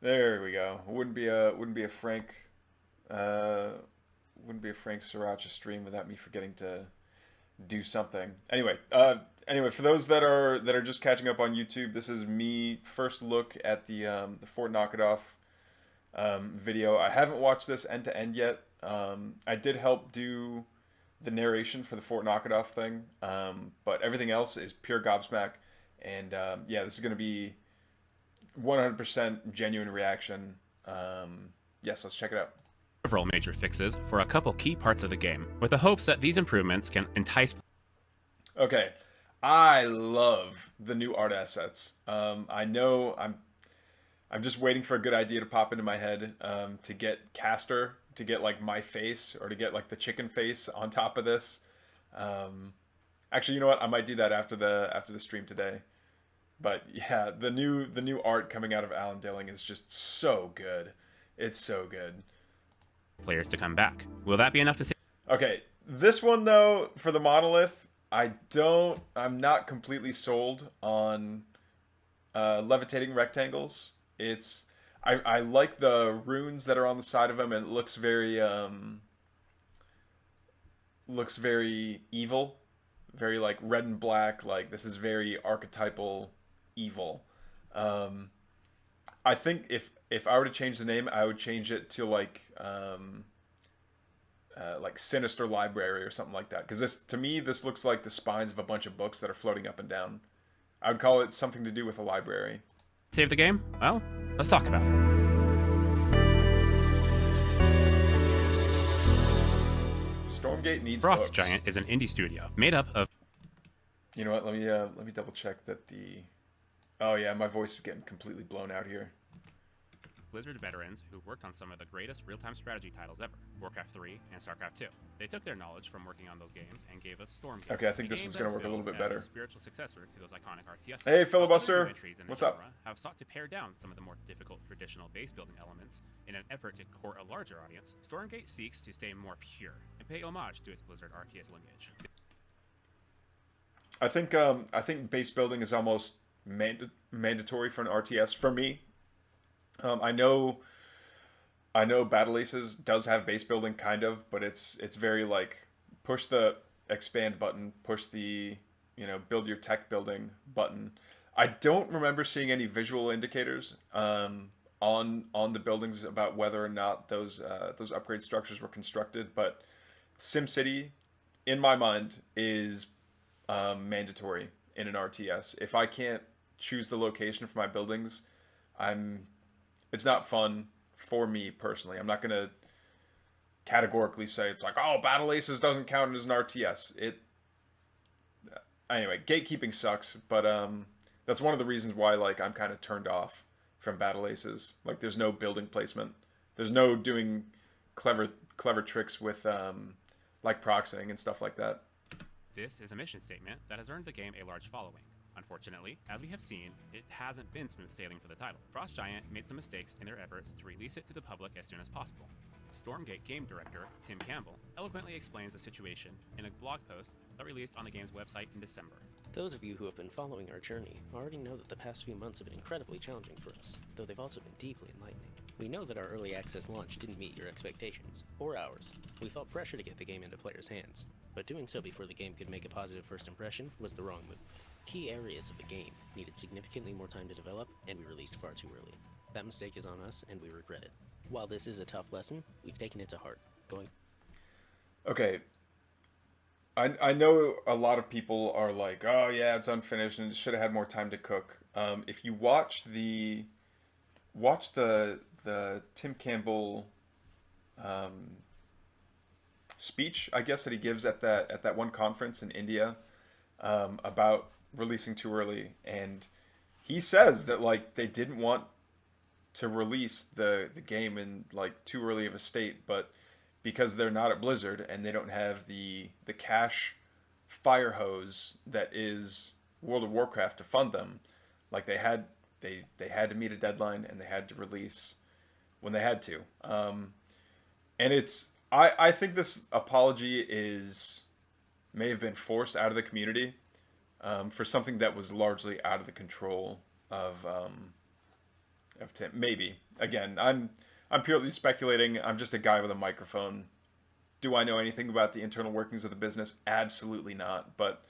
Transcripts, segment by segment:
There we go. Wouldn't be a Frank uh wouldn't be a Frank Sriracha stream without me forgetting to do something. Anyway, for those that are just catching up on YouTube, this is me first look at the Fort Nokitoff video. I haven't watched this end to end yet. I did help do the narration for the Fort Nokitoff thing, but everything else is pure gobsmack. And yeah, this is going to be 100% genuine reaction. Yes, let's check it out. Several major fixes for a couple key parts of the game, with the hopes that these improvements can entice. Okay, I love the new art assets. I know I'm just waiting for a good idea to pop into my head to get Caster, to get like my face, or to get like the chicken face on top of this. Um, Actually, you know what? I might do that after the stream today. But yeah, the new art coming out of Alan Dilling is just so good. It's so good. Players to come back. Will that be enough to say? Okay, this one though for the monolith, I'm not completely sold on levitating rectangles. I like the runes that are on the side of them, and it looks very evil, very like red and black. Like this is very archetypal evil. Um, I think if I were to change the name, I would change it to like Sinister Library or something like that. Because this, to me, this looks like the spines of a bunch of books that are floating up and down. I would call it something to do with a library. Save the game? Well, let's talk about it. Stormgate needs Frost books. Giant is an indie studio made up of. You know what? Let me double check that the. Oh yeah, my voice is getting completely blown out here. Blizzard veterans who worked on some of the greatest real-time strategy titles ever, Warcraft 3 and StarCraft 2. They took their knowledge from working on those games and gave us Stormgate. Okay, I think this one's gonna work a little bit better. A spiritual successor to those iconic RTSs. Hey, filibuster. Entries in the What's genre up? have sought to pare down some of the more difficult traditional base building elements in an effort to court a larger audience. Stormgate seeks to stay more pure and pay homage to its Blizzard RTS lineage. I think base building is almost mandatory for an RTS for me. I know Battle Aces does have base building kind of, but it's very like push the expand button, push the build your tech building button. I don't remember seeing any visual indicators on the buildings about whether or not those upgrade structures were constructed, but SimCity, in my mind, is mandatory in an RTS. If I can't choose the location for my buildings, I'm it's not fun for me personally. I'm not gonna categorically say it's like, oh, Battle Aces doesn't count as an RTS. It Anyway, gatekeeping sucks, but that's one of the reasons why like I'm kind of turned off from Battle Aces. Like there's no building placement. There's no doing clever tricks with like proxying and stuff like that. This is a mission statement that has earned the game a large following. Unfortunately, as we have seen, it hasn't been smooth sailing for the title. Frost Giant made some mistakes in their efforts to release it to the public as soon as possible. Stormgate game director Tim Campbell eloquently explains the situation in a blog post that released on the game's website in December. Those of you who have been following our journey already know that the past few months have been incredibly challenging for us, though they've also been deeply enlightening. We know that our early access launch didn't meet your expectations, or ours. We felt pressure to get the game into players' hands, but doing so before the game could make a positive first impression was the wrong move. Key areas of the game needed significantly more time to develop, and we released far too early. That mistake is on us, and we regret it. While this is a tough lesson, we've taken it to heart. Okay, I know a lot of people are like, oh yeah, it's unfinished and it should have had more time to cook. If you watch the Tim Campbell speech, I guess that he gives at that one conference in India about releasing too early, and he says that like they didn't want to release the game in like too early of a state, but because they're not at Blizzard and they don't have the cash fire hose that is World of Warcraft to fund them, like they had to meet a deadline and they had to release when they had to. And I think this apology may have been forced out of the community for something that was largely out of the control of Tim. Maybe. Again, I'm purely speculating. I'm just a guy with a microphone. Do I know anything about the internal workings of the business? Absolutely not. But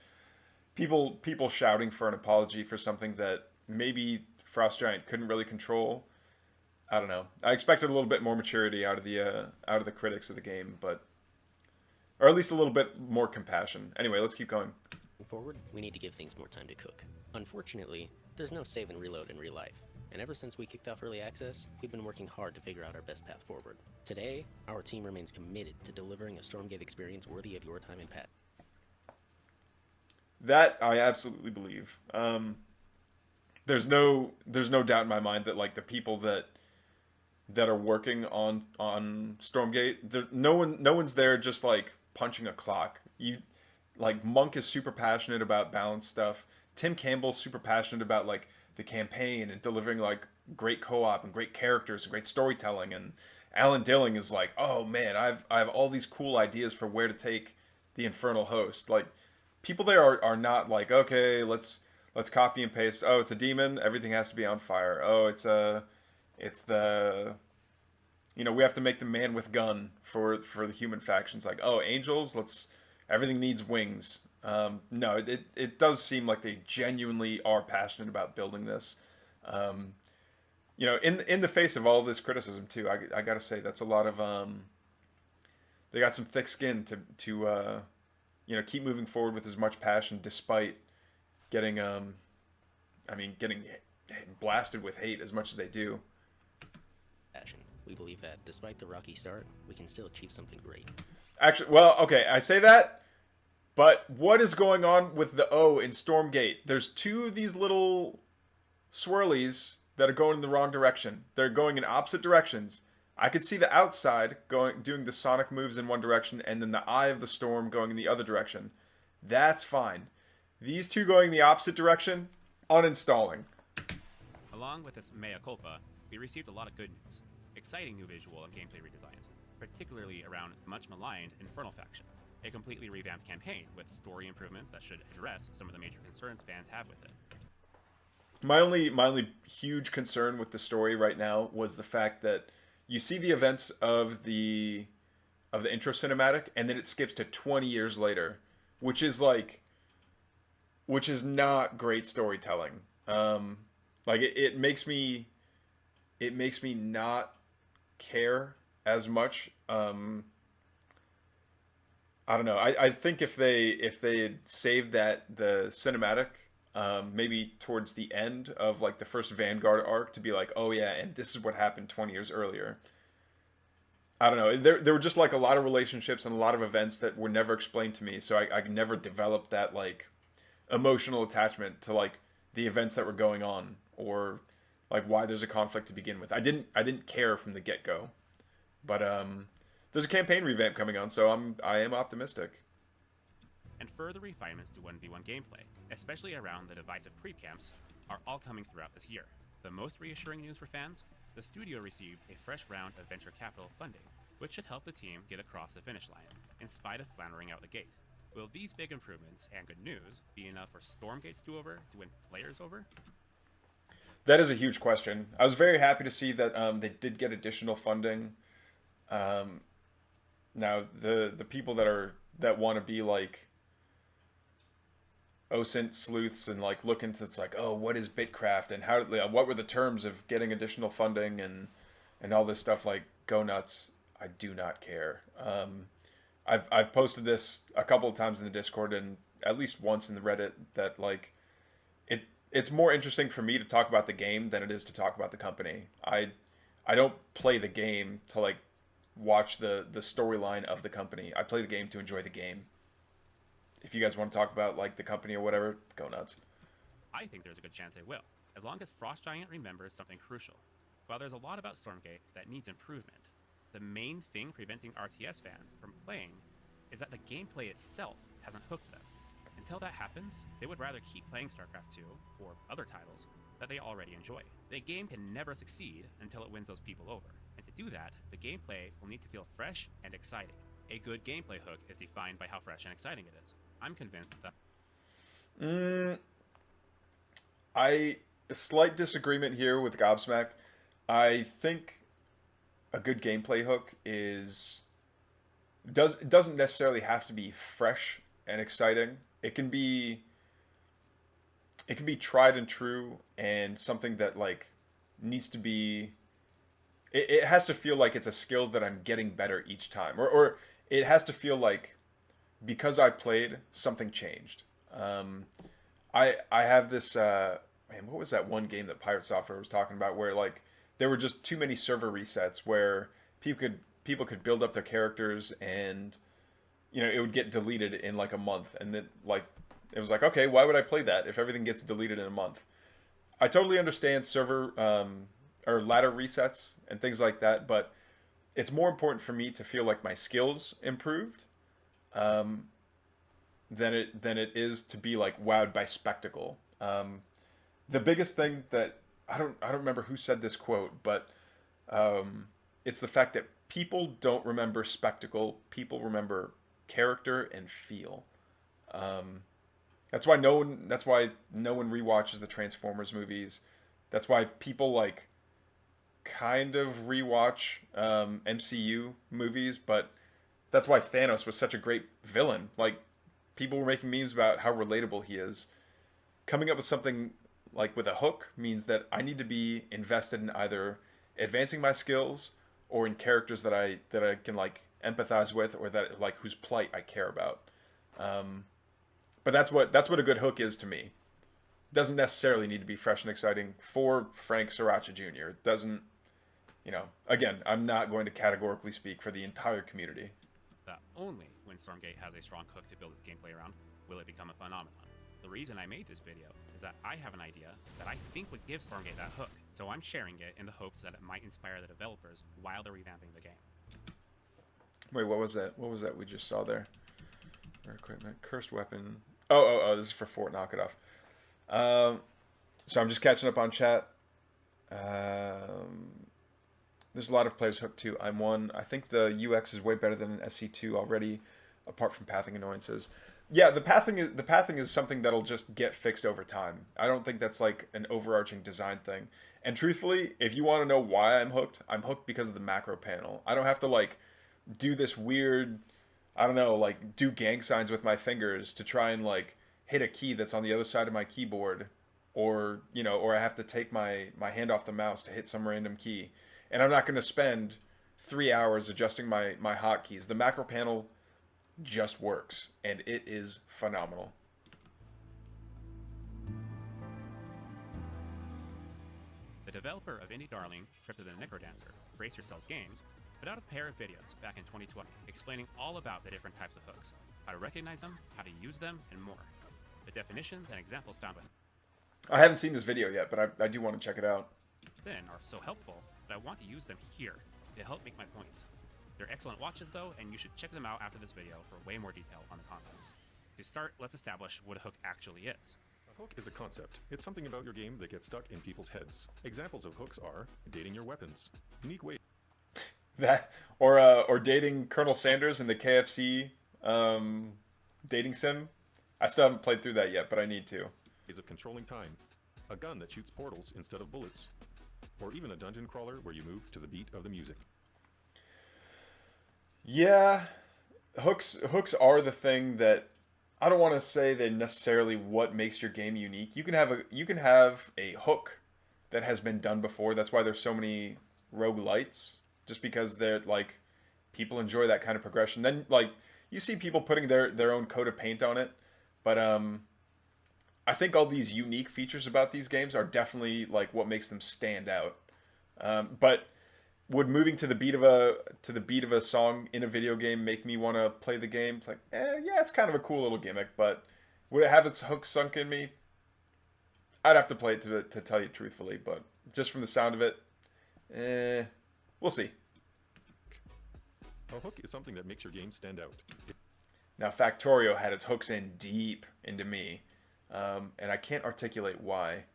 people shouting for an apology for something that maybe Frost Giant couldn't really control. I don't know. I expected a little bit more maturity out of the critics of the game, but or at least a little bit more compassion. Anyway, let's keep going. Moving forward, we need to give things more time to cook. Unfortunately, there's no save and reload in real life, and ever since we kicked off early access, we've been working hard to figure out our best path forward. Today, our team remains committed to delivering a Stormgate experience worthy of your time and passion. That I absolutely believe. There's no doubt in my mind that like the people that are working on Stormgate, no one's there just like punching a clock. Like Monk is super passionate about balanced stuff. Tim Campbell's super passionate about like the campaign and delivering like great co-op and great characters and great storytelling. And Alan Dilling is like, oh man, I have all these cool ideas for where to take the Infernal Host. Like people there are not like, okay, let's copy and paste. Oh, it's a demon. Everything has to be on fire. Oh, it's the we have to make the man with gun for the human factions. Like, oh, angels. Everything needs wings. No, it does seem like they genuinely are passionate about building this. In the face of all this criticism too, I gotta say that's a lot of they got some thick skin to keep moving forward with as much passion despite getting getting blasted with hate as much as they do. We believe that despite the rocky start, we can still achieve something great. Actually, well, okay, I say that, but what is going on with the O in Stormgate? There's two of these little swirlies that are going in the wrong direction. They're going in opposite directions. I could see the outside doing the sonic moves in one direction, and then the Eye of the Storm going in the other direction. That's fine. These two going the opposite direction, uninstalling. Along with this mea culpa, we received a lot of good news. Exciting new visual and gameplay redesigns, particularly around the much maligned Infernal faction. A completely revamped campaign with story improvements that should address some of the major concerns fans have with it. My only huge concern with the story right now was the fact that you see the events of the intro cinematic and then it skips to 20 years later, which is not great storytelling. It makes me not care as much. I don't know. I think if they had saved the cinematic, maybe towards the end of like the first Vanguard arc to be like, oh yeah, and this is what happened 20 years earlier. I don't know. There were just like a lot of relationships and a lot of events that were never explained to me, so I never developed that like emotional attachment to like the events that were going on or like why there's a conflict to begin with. I didn't care from the get-go. But there's a campaign revamp coming on, so I am optimistic. And further refinements to 1v1 gameplay, especially around the divisive creep camps, are all coming throughout this year. The most reassuring news for fans? The studio received a fresh round of venture capital funding, which should help the team get across the finish line, in spite of floundering out the gate. Will these big improvements and good news be enough for Stormgate's do-over to win players over? That is a huge question. I was very happy to see that they did get additional funding. Now the people that want to be like OSINT sleuths and like look into it's like, oh, what is Bitcraft and what were the terms of getting additional funding and all this stuff, like, go nuts. I do not care. I've posted this a couple of times in the Discord and at least once in the Reddit that like it's more interesting for me to talk about the game than it is to talk about the company. I don't play the game to like watch the storyline of the company. I play the game to enjoy the game. If you guys want to talk about like the company or whatever, go nuts. I think there's a good chance they will, as long as Frost Giant remembers something crucial. While there's a lot about Stormgate that needs improvement, the main thing preventing RTS fans from playing is that the gameplay itself hasn't hooked them. Until that happens, they would rather keep playing StarCraft 2 or other titles that they already enjoy. The game can never succeed until it wins those people over. And to do that, the gameplay will need to feel fresh and exciting. A good gameplay hook is defined by how fresh and exciting it is. I'm convinced that A slight disagreement here with Gobsmack. I think a good gameplay hook doesn't necessarily have to be fresh and exciting. It can be tried and true and something that like needs to be it has to feel like it's a skill that I'm getting better each time. Or it has to feel like because I played, something changed. Um, I have this man, what was that one game that Pirate Software was talking about where like there were just too many server resets where people could build up their characters and it would get deleted in like a month and then like it was like okay, why would I play that if everything gets deleted in a month? I totally understand server or ladder resets and things like that, but it's more important for me to feel like my skills improved um, than it is to be like wowed by spectacle. The biggest thing that I don't remember who said this quote, but it's the fact that people don't remember spectacle. People remember character and feel. Um, that's why no one rewatches the Transformers movies. That's why people like kind of rewatch MCU movies, but that's why Thanos was such a great villain. Like people were making memes about how relatable he is. Coming up with something like with a hook means that I need to be invested in either advancing my skills or in characters that I can like empathize with or that like whose plight I care about. Um, but that's what a good hook is to me. It doesn't necessarily need to be fresh and exciting for Frank Sriracha Jr. It doesn't, again, I'm not going to categorically speak for the entire community. That only when Stormgate has a strong hook to build its gameplay around will it become a phenomenon. The reason I made this video is that I have an idea that I think would give Stormgate that hook, so I'm sharing it in the hopes that it might inspire the developers while they're revamping the game. Wait, what was that? What was that we just saw there? Rare equipment, cursed weapon. This is for Fort Nokitoff. So I'm just catching up on chat. There's a lot of players hooked too. I'm one. I think the UX is way better than an SC2 already, apart from pathing annoyances. Yeah, the pathing is something that'll just get fixed over time. I don't think that's like an overarching design thing. And truthfully, if you want to know why I'm hooked because of the macro panel. I don't have to like do this weird, I don't know, like do gang signs with my fingers to try and like hit a key that's on the other side of my keyboard, or or I have to take my hand off the mouse to hit some random key. And I'm not going to spend 3 hours adjusting my hotkeys. The macro panel just works, and it is phenomenal. The developer of indie darling Crypto the Necrodancer, Brace Yourselves Games, put out a pair of videos back in 2020 explaining all about the different types of hooks, how to recognize them, how to use them, and more. The definitions and examples found I haven't seen this video yet, but I do want to check it out. within are so helpful that I want to use them here to help make my point. They're excellent watches though, and you should check them out after this video for way more detail on the concepts. To start, let's establish what a hook actually is. A hook is a concept. It's something about your game that gets stuck in people's heads. Examples of hooks are dating your weapons, unique ways That or dating Colonel Sanders in the KFC dating sim. I still haven't played through that yet, but I need to. of controlling time, a gun that shoots portals instead of bullets, or even a dungeon crawler where you move to the beat of the music. Yeah, hooks are the thing that I don't want to say they're necessarily what makes your game unique. You can have a hook that has been done before. That's why there's so many roguelites, just because they're like people enjoy that kind of progression. Then like you see people putting their own coat of paint on it, but I think all these unique features about these games are definitely like what makes them stand out. But would moving to the beat of a song in a video game make me want to play the game? It's like, yeah, it's kind of a cool little gimmick, but would it have its hook sunk in me? I'd have to play it to tell you truthfully, but just from the sound of it, we'll see. A hook is something that makes your game stand out. Now, Factorio had its hooks in deep into me, and I can't articulate why.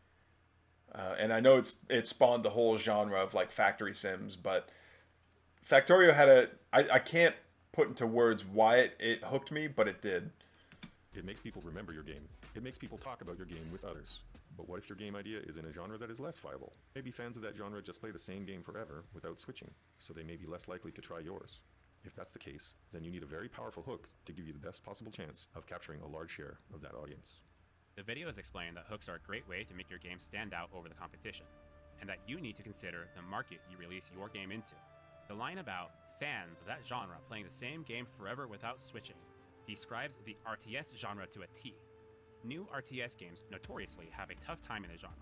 And I know it spawned the whole genre of like factory sims, but Factorio had I can't put into words why it hooked me, but it did. It makes people remember your game. It makes people talk about your game with others. But what if your game idea is in a genre that is less viable? Maybe fans of that genre just play the same game forever without switching, so they may be less likely to try yours. If that's the case, then you need a very powerful hook to give you the best possible chance of capturing a large share of that audience. The video has explained that hooks are a great way to make your game stand out over the competition, and that you need to consider the market you release your game into. The line about fans of that genre playing the same game forever without switching describes the RTS genre to a T. New RTS games notoriously have a tough time in the genre,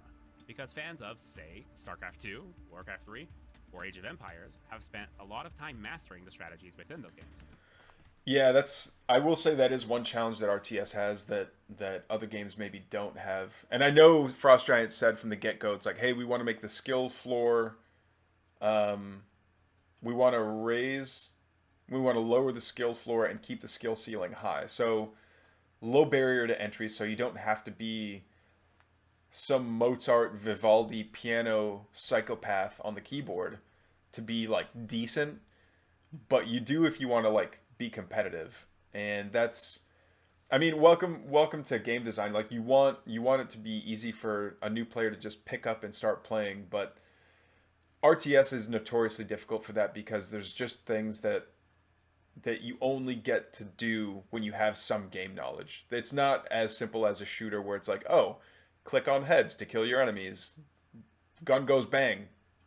because fans of, say, StarCraft 2, Warcraft 3, or Age of Empires have spent a lot of time mastering the strategies within those games. Yeah, I will say that is one challenge that RTS has that other games maybe don't have. And I know Frost Giant said from the get-go, it's like, hey, we want to make the skill floor, we want to lower the skill floor and keep the skill ceiling high. So low barrier to entry, so you don't have to be some Mozart, Vivaldi, piano psychopath on the keyboard to be like decent, but you do if you want to like be competitive. And that's, I mean, welcome to game design. Like you want it to be easy for a new player to just pick up and start playing, but RTS is notoriously difficult for that because there's just things that you only get to do when you have some game knowledge. It's not as simple as a shooter where it's like, oh, click on heads to kill your enemies. Gun goes bang,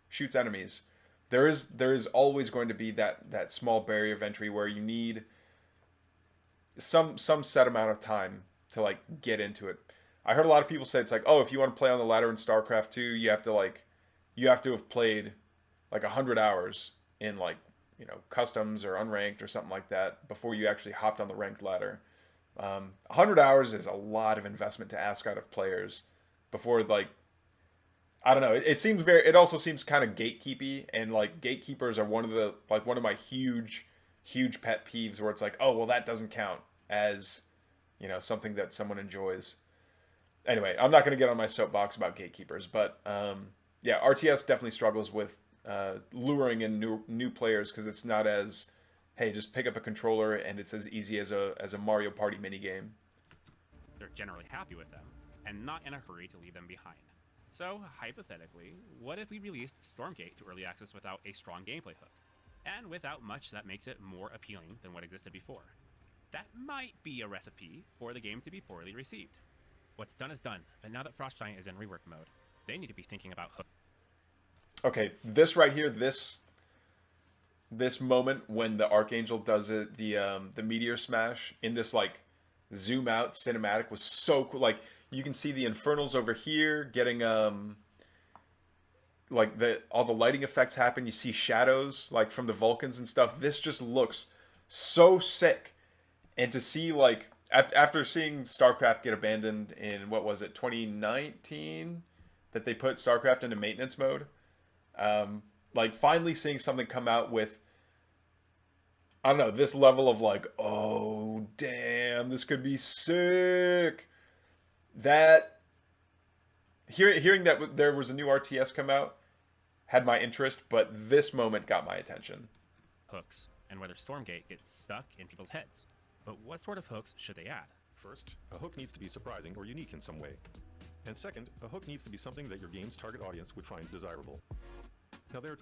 shoots enemies. There is always going to be that small barrier of entry where you need some set amount of time to like get into it. I heard a lot of people say it's like, oh, if you want to play on the ladder in StarCraft 2, you have to have played like 100 hours in like, you know, customs or unranked or something like that before you actually hopped on the ranked ladder. 100 hours is a lot of investment to ask out of players before, like, I don't know. It also seems kind of gatekeepy, and like gatekeepers are one of my huge pet peeves where it's like, oh, well, that doesn't count as, you know, something that someone enjoys. Anyway, I'm not going to get on my soapbox about gatekeepers, but yeah, RTS definitely struggles with luring in new players because it's not as, hey, just pick up a controller and it's as easy as a Mario Party minigame. They're generally happy with them, and not in a hurry to leave them behind. So, hypothetically, what if we released Stormgate to early access without a strong gameplay hook, and without much that makes it more appealing than what existed before? That might be a recipe for the game to be poorly received. What's done is done, but now that Frost Giant is in rework mode, they need to be thinking about hooks. Okay, this right here, this moment when the Archangel does it, the meteor smash in this like zoom out cinematic was so cool. Like you can see the infernals over here getting like all the lighting effects happen. You see shadows like from the Vulcans and stuff. This just looks so sick. And to see like after seeing StarCraft get abandoned in, what was it, 2019, that they put StarCraft into maintenance mode. Like finally seeing something come out with, I don't know, this level of like, oh damn, this could be sick. That hearing that there was a new RTS come out had my interest, but this moment got my attention. Hooks, and whether Stormgate gets stuck in people's heads. But what sort of hooks should they add? First, a hook needs to be surprising or unique in some way. And second, a hook needs to be something that your game's target audience would find desirable. Now there are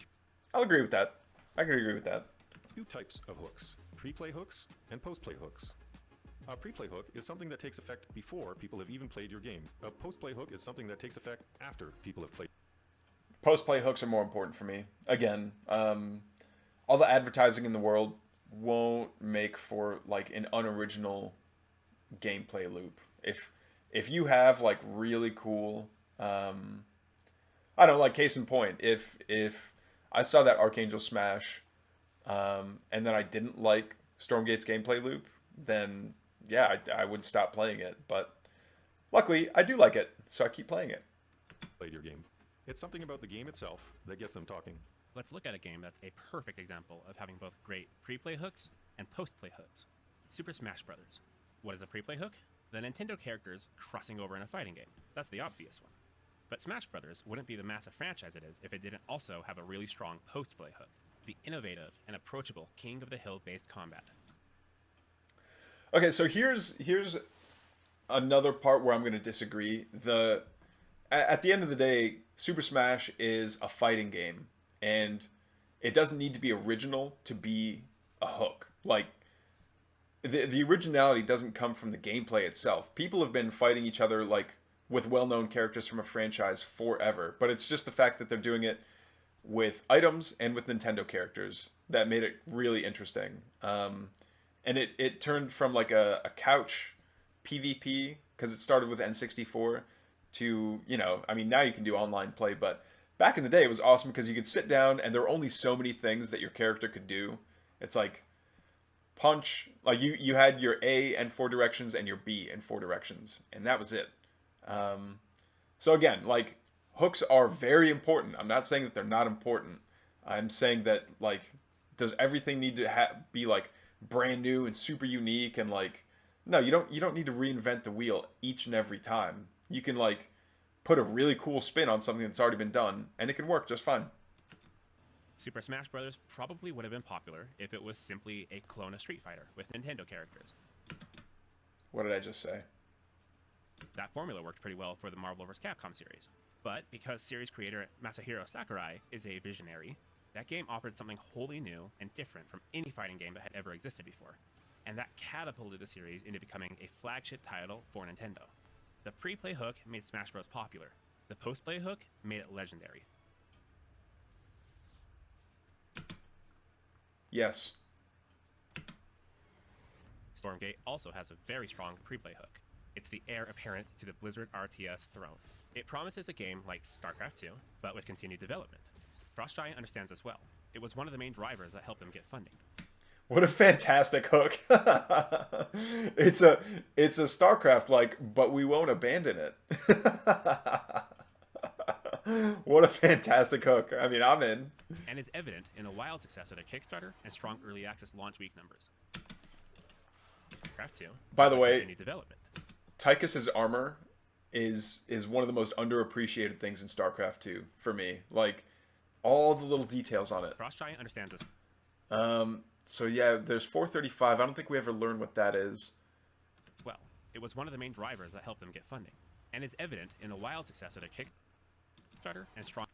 I'll agree with that. I can agree with that. two types of hooks: pre-play hooks and post-play hooks. A pre-play hook is something that takes effect before people have even played your game. A post-play hook is something that takes effect after people have played. Post-play hooks are more important for me. Again, all the advertising in the world won't make for like an unoriginal gameplay loop. If you have like really cool, I don't know, like case in point, if I saw that Archangel smash, and then I didn't like Stormgate's gameplay loop, then yeah, I would stop playing it. But luckily, I do like it, so I keep playing it. Played your game. It's something about the game itself that gets them talking. Let's look at a game that's a perfect example of having both great pre-play hooks and post-play hooks. Super Smash Bros. What is a pre-play hook? The Nintendo characters crossing over in a fighting game. That's the obvious one. But Smash Bros. Wouldn't be the massive franchise it is if it didn't also have a really strong post-play hook. The innovative and approachable King of the Hill based combat. Okay, so here's another part where I'm going to disagree. At the end of the day, Super Smash is a fighting game, and it doesn't need to be original to be a hook. Like the originality doesn't come from the gameplay itself. People have been fighting each other like with well-known characters from a franchise forever, but it's just the fact that they're doing it with items and with Nintendo characters that made it really interesting. And it turned from like a couch PvP because it started with N64 to, I mean, now you can do online play, but back in the day it was awesome because you could sit down and there were only so many things that your character could do. It's like punch, like you had your A and four directions and your B and four directions, and that was it. So again, like hooks are very important. I'm not saying that they're not important. I'm saying that like, does everything need to be like brand new and super unique and like, no, you don't need to reinvent the wheel each and every time. You can like put a really cool spin on something that's already been done and it can work just fine. Super Smash Bros. Probably would have been popular if it was simply a clone of Street Fighter with Nintendo characters. What did I just say? That formula worked pretty well for the Marvel vs. Capcom series. But because series creator Masahiro Sakurai is a visionary, that game offered something wholly new and different from any fighting game that had ever existed before. And that catapulted the series into becoming a flagship title for Nintendo. The pre-play hook made Smash Bros. Popular. The post-play hook made it legendary. Yes. Stormgate also has a very strong pre-play hook. It's the heir apparent to the Blizzard RTS throne. It promises a game like StarCraft 2, but with continued development. Frost Giant understands this well. It was one of the main drivers that helped them get funding. What a fantastic hook. It's a StarCraft like, but we won't abandon it. What a fantastic hook. I mean, I'm in. And is evident in the wild success of their Kickstarter and strong early access launch week numbers. StarCraft 2. By the way, continued development. Tychus's armor is one of the most underappreciated things in StarCraft 2 for me. Like all the little details on it. Frost Giant understands this. So yeah, there's 435. I don't think we ever learned what that is. Well, it was one of the main drivers that helped them get funding, and is evident in the wild success of their Kickstarter and strong.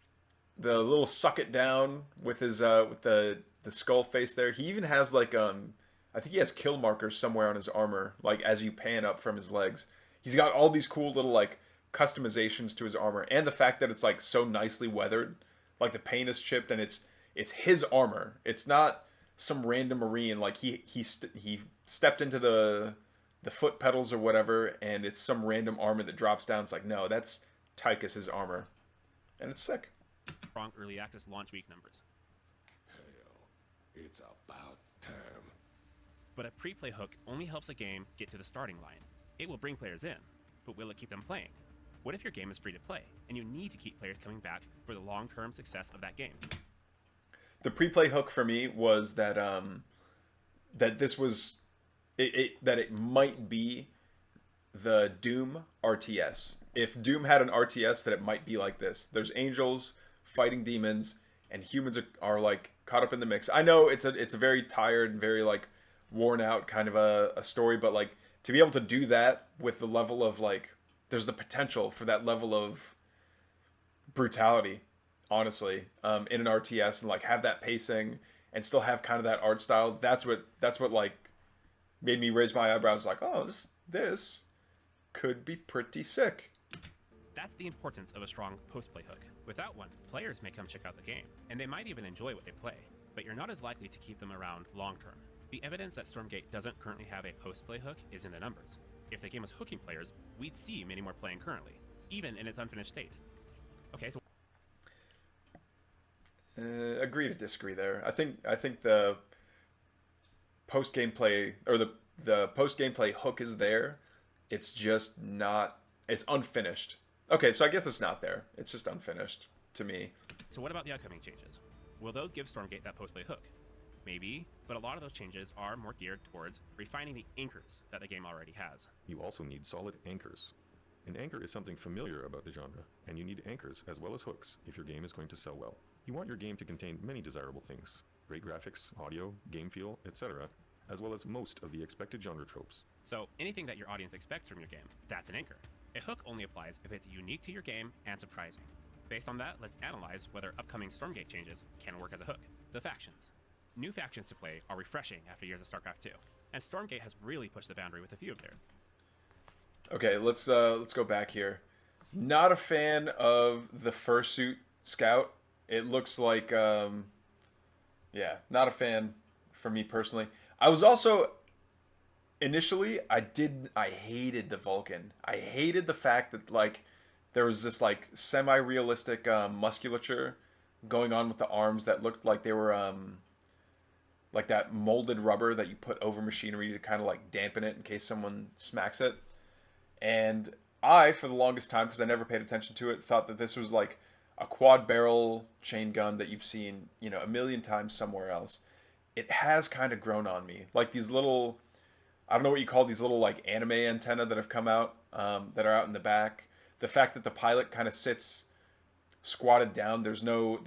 The little suck it down with his with the skull face there. He even has like I think he has kill markers somewhere on his armor, like as you pan up from his legs. He's got all these cool little like customizations to his armor, and the fact that it's like so nicely weathered, like the paint is chipped and it's his armor. It's not some random marine like he stepped into the foot pedals or whatever, and it's some random armor that drops down. It's like, no, that's Tychus's armor, and it's sick. Strong early access launch week numbers. Hell, it's about time. But a pre-play hook only helps a game get to the starting line. It will bring players in, but will it keep them playing? What if your game is free to play, and you need to keep players coming back for the long-term success of that game? The pre-play hook for me was that that this was that it might be the Doom RTS. If Doom had an RTS, that it might be like this. There's angels fighting demons, and humans are like caught up in the mix. I know it's a very tired and very like worn out kind of a story, but like to be able to do that with the level of like, there's the potential for that level of brutality, honestly, in an RTS, and like have that pacing and still have kind of that art style. That's what like made me raise my eyebrows. Like, oh, this could be pretty sick. That's the importance of a strong post-play hook. Without one, players may come check out the game, and they might even enjoy what they play, but you're not as likely to keep them around long-term. The evidence that Stormgate doesn't currently have a post-play hook is in the numbers. If the game was hooking players, we'd see many more playing currently, even in its unfinished state. Okay, so Agree to disagree there. I think the post gameplay or the post gameplay hook is there. It's just not. It's unfinished. Okay, so I guess it's not there. It's just unfinished to me. So what about the upcoming changes? Will those give Stormgate that post-play hook? Maybe, but a lot of those changes are more geared towards refining the anchors that the game already has. You also need solid anchors. An anchor is something familiar about the genre, and you need anchors as well as hooks if your game is going to sell well. You want your game to contain many desirable things: great graphics, audio, game feel, etc., as well as most of the expected genre tropes. So anything that your audience expects from your game, that's an anchor. A hook only applies if it's unique to your game and surprising. Based on that, let's analyze whether upcoming Stormgate changes can work as a hook. The factions. New factions to play are refreshing after years of StarCraft 2, and Stormgate has really pushed the boundary with a few of theirs. Okay, let's go back here. Not a fan of the fursuit scout. It looks like yeah, not a fan for me personally. I was also initially I hated the Vulcan. I hated the fact that like there was this like semi-realistic musculature going on with the arms that looked like they were like that molded rubber that you put over machinery to kind of like dampen it in case someone smacks it. And I, for the longest time, because I never paid attention to it, thought that this was like a quad barrel chain gun that you've seen, you know, a million times somewhere else. It has kind of grown on me. Like these little, I don't know what you call these little like anime antenna that have come out, that are out in the back. The fact that the pilot kind of sits squatted down. There's no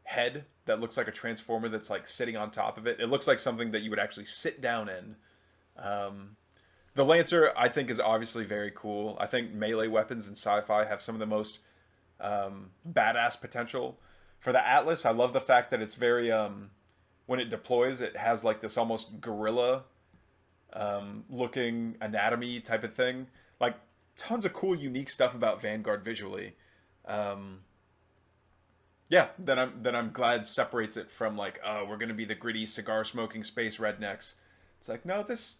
head that looks like a transformer that's like sitting on top of it. It looks like something that you would actually sit down in. The Lancer, I think, is obviously very cool. I think melee weapons in sci-fi have some of the most badass potential. For the Atlas, I love the fact that it's very, when it deploys, it has like this almost gorilla looking anatomy type of thing. Like, tons of cool, unique stuff about Vanguard visually. Yeah, that I'm glad separates it from like, oh, we're gonna be the gritty cigar smoking space rednecks. It's like, no, this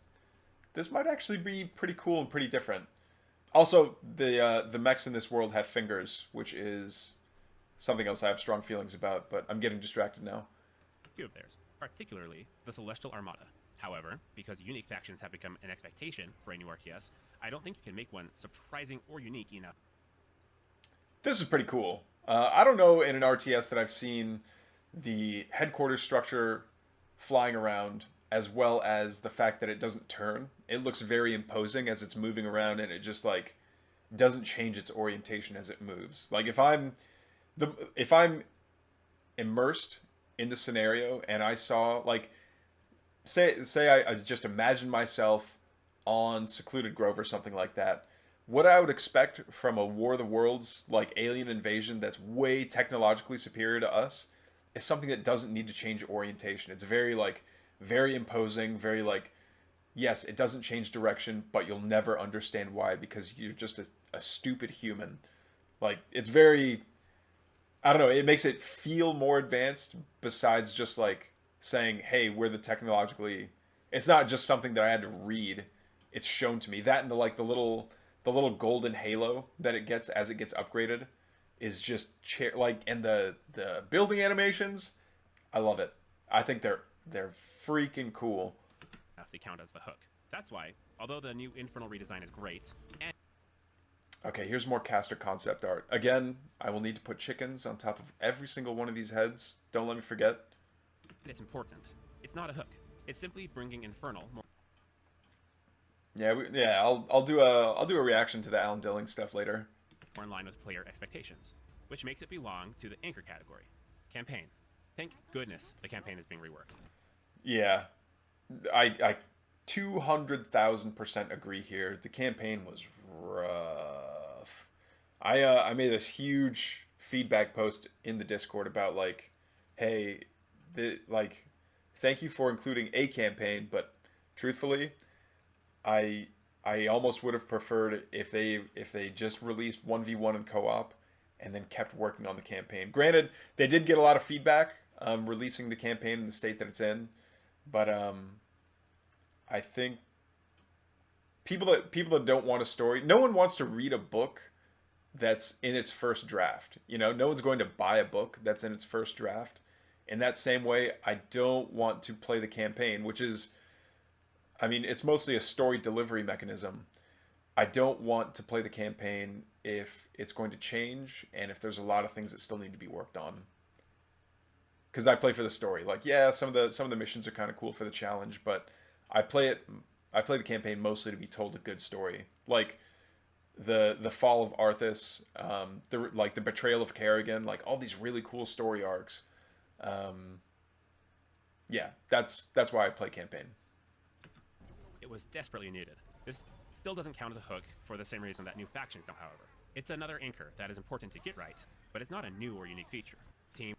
might actually be pretty cool and pretty different. Also, the mechs in this world have fingers, which is something else I have strong feelings about, but I'm getting distracted now. Few of theirs, particularly the Celestial Armada. However, because unique factions have become an expectation for a new RTS, I don't think you can make one surprising or unique enough. This is pretty cool. I don't know in an RTS that I've seen the headquarters structure flying around, as well as the fact that it doesn't turn. It looks very imposing as it's moving around, and it just like doesn't change its orientation as it moves. Like if I'm immersed in the scenario and I saw like say I just imagine myself on Secluded Grove or something like that. What I would expect from a War of the Worlds like alien invasion that's way technologically superior to us is something that doesn't need to change orientation. It's very like very imposing, very like, yes, it doesn't change direction, but you'll never understand why because you're just a stupid human. Like, it's very, I don't know, it makes it feel more advanced besides just like saying, hey, we're the technologically, it's not just something that I had to read. It's shown to me. That and the little golden halo that it gets as it gets upgraded is just like, and the building animations, I love it. I think they're freaking cool. Enough to count as the hook. That's why, although the new Infernal redesign is great, and Okay, here's more caster concept art. Again, I will need to put chickens on top of every single one of these heads. Don't let me forget. it's important, it's not a hook. It's simply bringing Infernal more Yeah, I'll do a reaction to the Alan Dilling stuff later. in line with player expectations, which makes it belong to the anchor category. Campaign. Thank goodness the campaign is being reworked. Yeah, I 200,000% agree here. The campaign was rough. I made this huge feedback post in the Discord about like, hey, thank you for including a campaign, but truthfully, I almost would have preferred if they just released 1v1 in co-op and then kept working on the campaign. Granted, they did get a lot of feedback releasing the campaign in the state that it's in, but I think people that don't want a story, no one wants to read a book that's in its first draft. You know, no one's going to buy a book that's in its first draft. In that same way, I don't want to play the campaign, which is, I mean, it's mostly a story delivery mechanism. I don't want to play the campaign if it's going to change and if there's a lot of things that still need to be worked on. Because I play for the story. Like, yeah, some of the missions are kind of cool for the challenge, but I play the campaign mostly to be told a good story. Like the fall of Arthas, the betrayal of Kerrigan, like all these really cool story arcs. yeah, that's why I play campaign. It was desperately needed. This still doesn't count as a hook for the same reason that new factions don't, however. It's another anchor that is important to get right, but it's not a new or unique feature. Team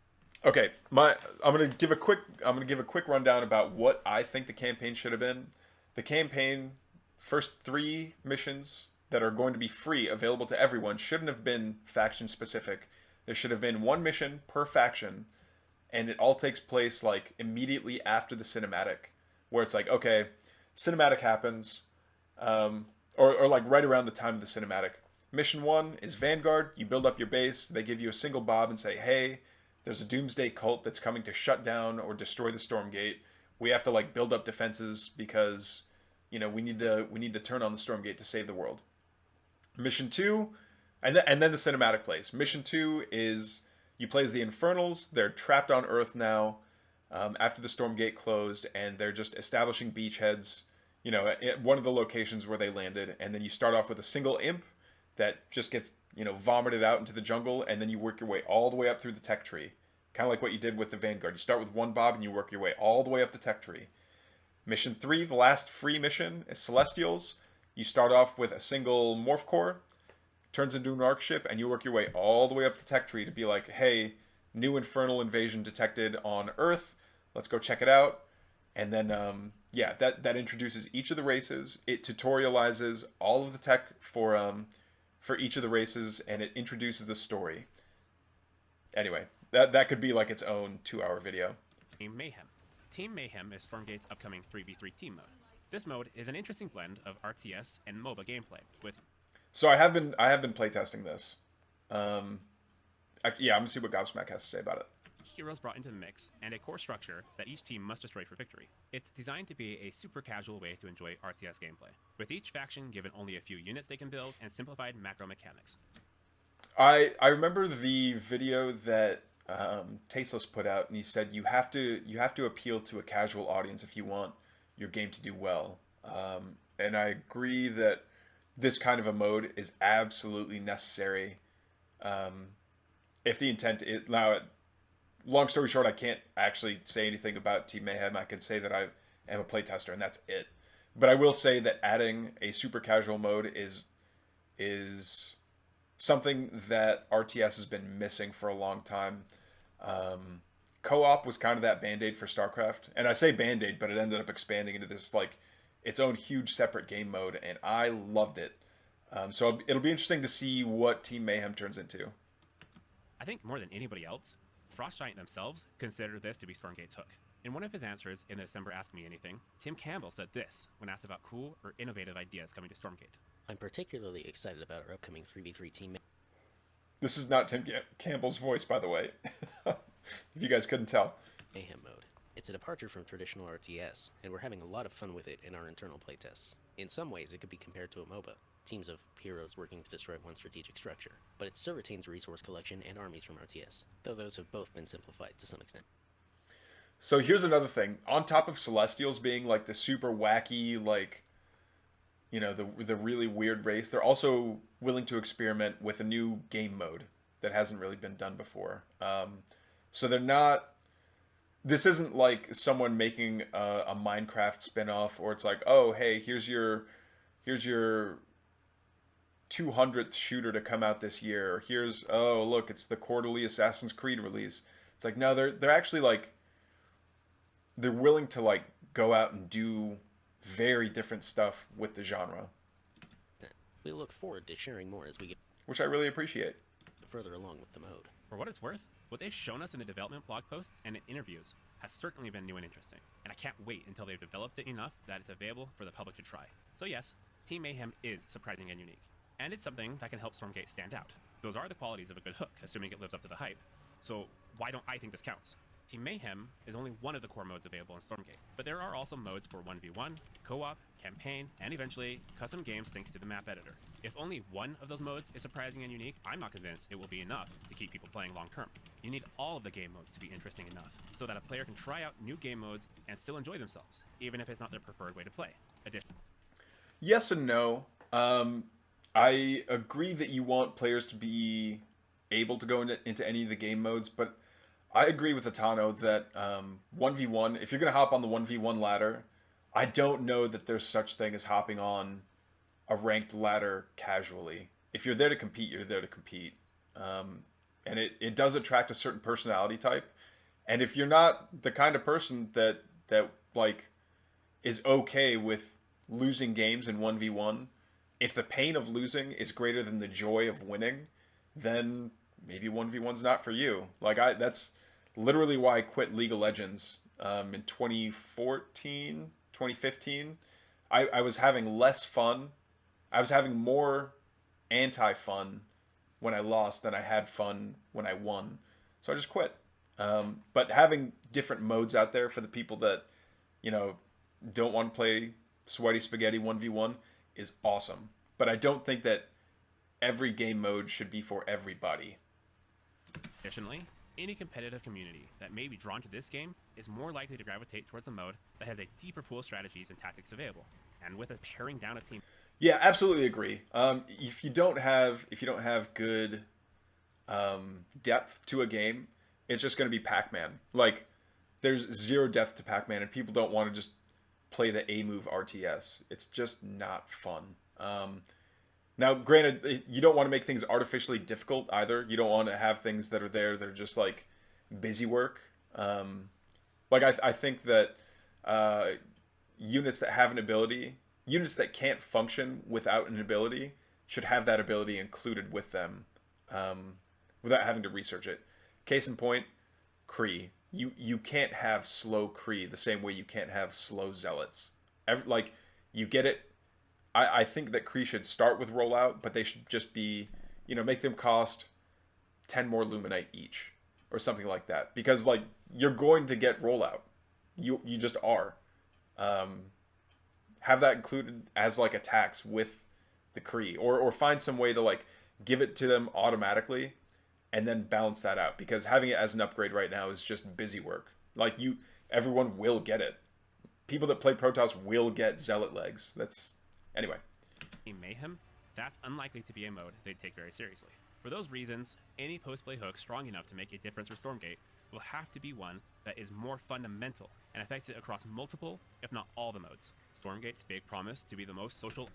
Okay, I'm gonna give a quick rundown about what I think the campaign should have been. The campaign, first 3 missions that are going to be free, available to everyone, shouldn't have been faction specific. There should have been 1 mission per faction, and it all takes place like immediately after the cinematic, where it's like, okay, cinematic happens, or like right around the time of the cinematic. Mission 1 is Vanguard. You build up your base. They give you a single bob and say, hey, there's a doomsday cult that's coming to shut down or destroy the Stormgate. We have to like build up defenses because we need to turn on the Stormgate to save the world. Mission 2, and then the cinematic plays. Mission 2 is you play as the Infernals. They're trapped on Earth now after the Stormgate closed, and they're just establishing beachheads, at one of the locations where they landed. And then you start off with a single imp that just gets vomited out into the jungle, and then you work your way all the way up through the tech tree, kind of like what you did with the Vanguard. You start with 1 bob and you work your way all the way up the tech tree. Mission 3, the last free mission, is Celestials. You start off with a single morph core, turns into an arc ship, and you work your way all the way up the tech tree to be like, hey, new infernal invasion detected on Earth. Let's go check it out. And then, that introduces each of the races. It tutorializes all of the tech for each of the races, and it introduces the story. Anyway, that could be like its own 2-hour video. Team Mayhem. Team Mayhem is Stormgate's upcoming 3v3 team mode. This mode is an interesting blend of RTS and MOBA gameplay with. So I have been playtesting this. I'm gonna see what Gobsmack has to say about it. Heroes brought into the mix, and a core structure that each team must destroy for victory. It's designed to be a super casual way to enjoy RTS gameplay, with each faction given only a few units they can build and simplified macro mechanics. I remember the video that Tasteless put out, and he said you have to appeal to a casual audience if you want your game to do well. And I agree that this kind of a mode is absolutely necessary. If the intent is now. Long story short, I can't actually say anything about Team Mayhem. I can say that I am a playtester, and that's it. But I will say that adding a super casual mode is something that RTS has been missing for a long time. Co-op was kind of that Band-Aid for StarCraft. And I say Band-Aid, but it ended up expanding into this like its own huge separate game mode, and I loved it. So it'll be interesting to see what Team Mayhem turns into. I think more than anybody else, Frost Giant themselves consider this to be Stormgate's hook. In one of his answers in the December Ask Me Anything, Tim Campbell said this when asked about cool or innovative ideas coming to Stormgate. I'm particularly excited about our upcoming 3v3 team. This is not Tim Campbell's voice, by the way, if you guys couldn't tell. Mayhem mode. It's a departure from traditional RTS, and we're having a lot of fun with it in our internal playtests. In some ways, it could be compared to a MOBA, teams of heroes working to destroy one strategic structure, but it still retains resource collection and armies from RTS, though those have both been simplified to some extent. So here's another thing. On top of Celestials being like the super wacky, like, the really weird race, they're also willing to experiment with a new game mode that hasn't really been done before. So they're not. This isn't like someone making a Minecraft spin-off, or it's like, oh, hey, here's your 200th shooter to come out this year. Or here's, oh, look, it's the quarterly Assassin's Creed release. It's like, no, they're actually like, they're willing to like go out and do very different stuff with the genre, We look forward to sharing more as we get which I really appreciate. further along with the mode. For what it's worth, what they've shown us in the development blog posts and in interviews has certainly been new and interesting, and I can't wait until they've developed it enough that it's available for the public to try. So yes, Team Mayhem is surprising and unique, and it's something that can help Stormgate stand out. Those are the qualities of a good hook, assuming it lives up to the hype. So why don't I think this counts? Team Mayhem is only one of the core modes available in Stormgate, but there are also modes for 1v1, co-op, campaign, and eventually custom games thanks to the map editor. If only one of those modes is surprising and unique, I'm not convinced it will be enough to keep people playing long term. You need all of the game modes to be interesting enough so that a player can try out new game modes and still enjoy themselves, even if it's not their preferred way to play. Yes and no. I agree that you want players to be able to go into any of the game modes, but I agree with Atano that 1v1, if you're going to hop on the 1v1 ladder, I don't know that there's such thing as hopping on a ranked ladder casually. If you're there to compete, you're there to compete. And it does attract a certain personality type. And if you're not the kind of person that like is okay with losing games in 1v1, if the pain of losing is greater than the joy of winning, then maybe 1v1's not for you. Like that's literally why I quit League of Legends in 2014, 2015. I was having less fun. I was having more anti-fun when I lost than I had fun when I won. So I just quit. But having different modes out there for the people that, you know, don't want to play sweaty spaghetti 1v1 is awesome. But I don't think that every game mode should be for everybody. Additionally, any competitive community that may be drawn to this game is more likely to gravitate towards a mode that has a deeper pool of strategies and tactics available. And with a paring down a team... Yeah, absolutely agree. If you don't have good depth to a game, it's just going to be Pac-Man. Like, there's zero depth to Pac-Man, and people don't want to just play the A move RTS. It's just not fun. Now, granted, you don't want to make things artificially difficult either. You don't want to have things that are there that are just like busy work. Like I think that units that have an ability, units that can't function without an ability, should have that ability included with them, without having to research it. Case in point, Kree. You can't have slow Kree the same way you can't have slow Zealots. Like, you get it. I think that Kree should start with rollout, but they should just be, you know, make them cost 10 more Luminite each or something like that. Because, like, you're going to get rollout. You just are. Have that included as, like, attacks with the Kree. Or find some way to, like, give it to them automatically and then balance that out. Because having it as an upgrade right now is just busy work. Like, everyone will get it. People that play Protoss will get Zealot legs. Anyway. In Mayhem, that's unlikely to be a mode they'd take very seriously. For those reasons, any post-play hook strong enough to make a difference for Stormgate will have to be one that is more fundamental and affects it across multiple, if not all the modes. Stormgate's big promise to be the most social...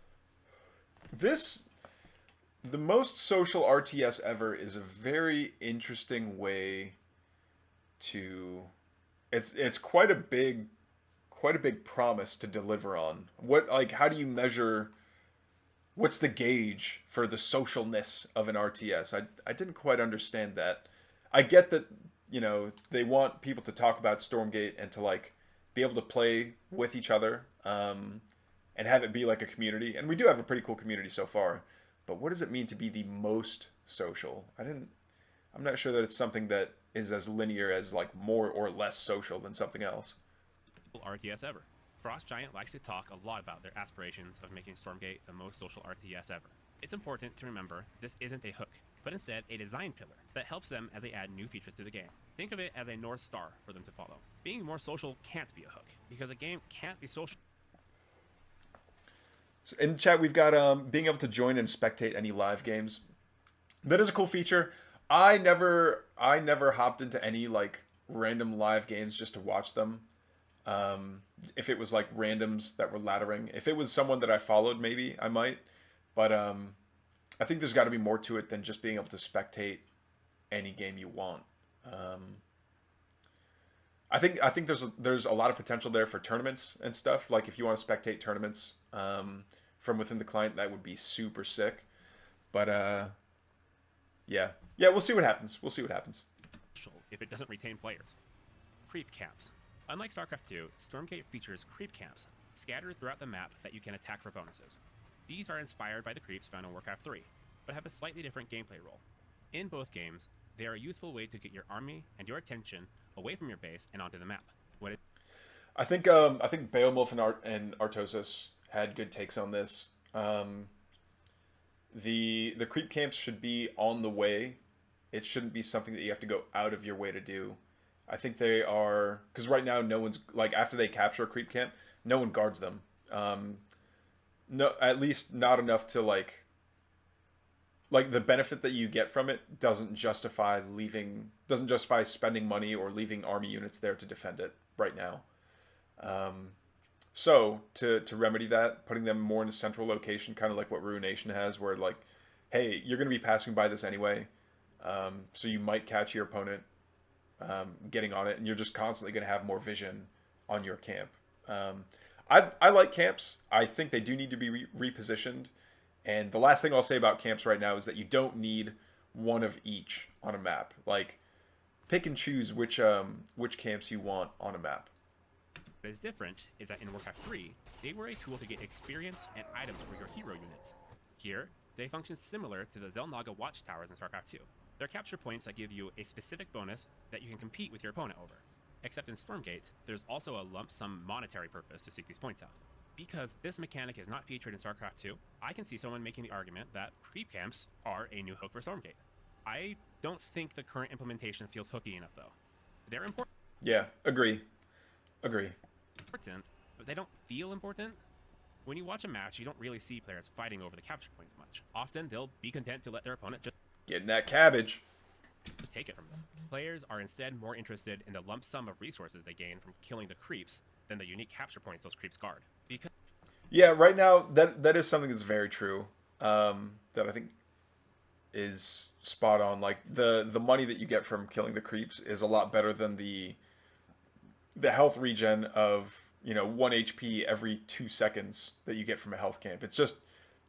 The most social RTS ever is a very interesting way to... It's quite a big promise to deliver on. How do you measure, what's the gauge for the socialness of an RTS? I didn't quite understand that. I get that, you know, they want people to talk about Stormgate and to, like, be able to play with each other, and have it be like a community. And we do have a pretty cool community so far. But what does it mean to be the most social? I'm not sure that it's something that is as linear as, like, more or less social than something else. RTS ever. Frost Giant likes to talk a lot about their aspirations of making Stormgate the most social RTS ever. It's important to remember this isn't a hook, but instead a design pillar that helps them as they add new features to the game. Think of it as a North Star for them to follow. Being more social can't be a hook, because a game can't be social. So in the chat, we've got being able to join and spectate any live games. That is a cool feature. I never hopped into any, like, random live games just to watch them. If it was, like, randoms that were laddering. If it was someone that I followed, maybe I might. But I think there's got to be more to it than just being able to spectate any game you want. I think there's a lot of potential there for tournaments and stuff. Like, if you want to spectate tournaments from within the client, that would be super sick. But yeah, we'll see what happens. If it doesn't retain players. Creep camps. Unlike StarCraft 2, Stormgate features creep camps scattered throughout the map that you can attack for bonuses. These are inspired by the creeps found in Warcraft 3, but have a slightly different gameplay role. In both games, they are a useful way to get your army and your attention away from your base and onto the map. I think Beowulf and Artosis had good takes on this. The creep camps should be on the way. It shouldn't be something that you have to go out of your way to do. I think they are, because right now no one's, like, after they capture a creep camp, no one guards them. No, at least not enough to, like, like the benefit that you get from it doesn't justify spending money or leaving army units there to defend it right now. So to remedy that, putting them more in a central location, kind of like what Ruination has, where like, hey, you're going to be passing by this anyway, so you might catch your opponent getting on it, and you're just constantly going to have more vision on your camp. I like camps. I think they do need to be repositioned. And the last thing I'll say about camps right now is that you don't need one of each on a map. Like, pick and choose which camps you want on a map. What is different is that in Warcraft 3, they were a tool to get experience and items for your hero units. Here, they function similar to the Xel'Naga watchtowers in StarCraft 2. They're capture points that give you a specific bonus that you can compete with your opponent over. Except in Stormgate, there's also a lump sum monetary purpose to seek these points out. Because this mechanic is not featured in StarCraft 2, I can see someone making the argument that creep camps are a new hook for Stormgate. I don't think the current implementation feels hooky enough, though. They're important, Yeah, agree. but they don't feel important. When you watch a match, you don't really see players fighting over the capture points much. Often, they'll be content to let their opponent Getting that cabbage. just take it from them. Players are instead more interested in the lump sum of resources they gain from killing the creeps than the unique capture points those creeps guard. Because Yeah, right now that is something that's very true. That I think is spot on. Like the money that you get from killing the creeps is a lot better than the health regen of 1 HP every 2 seconds that you get from a health camp. It's just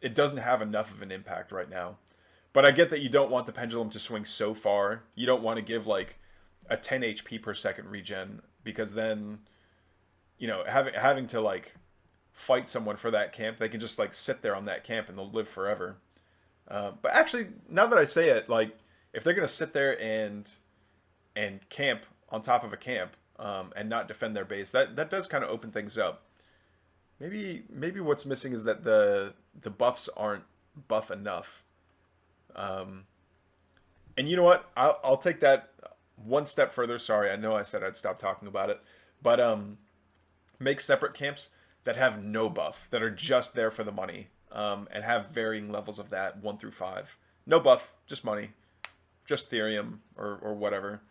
it doesn't have enough of an impact right now. But I get that you don't want the pendulum to swing so far. You don't want to give like a 10 HP per second regen, because then having to like fight someone for that camp, they can just like sit there on that camp and they'll live forever. But actually, now that I say it, like if they're gonna sit there and camp on top of a camp and not defend their base, that does kind of open things up. Maybe what's missing is that the buffs aren't buff enough. And you know what? I'll take that one step further. Sorry, I know I said I'd stop talking about it, but make separate camps that have no buff, that are just there for the money, and have varying levels of that 1 through 5. No buff, just money, just Therium or whatever.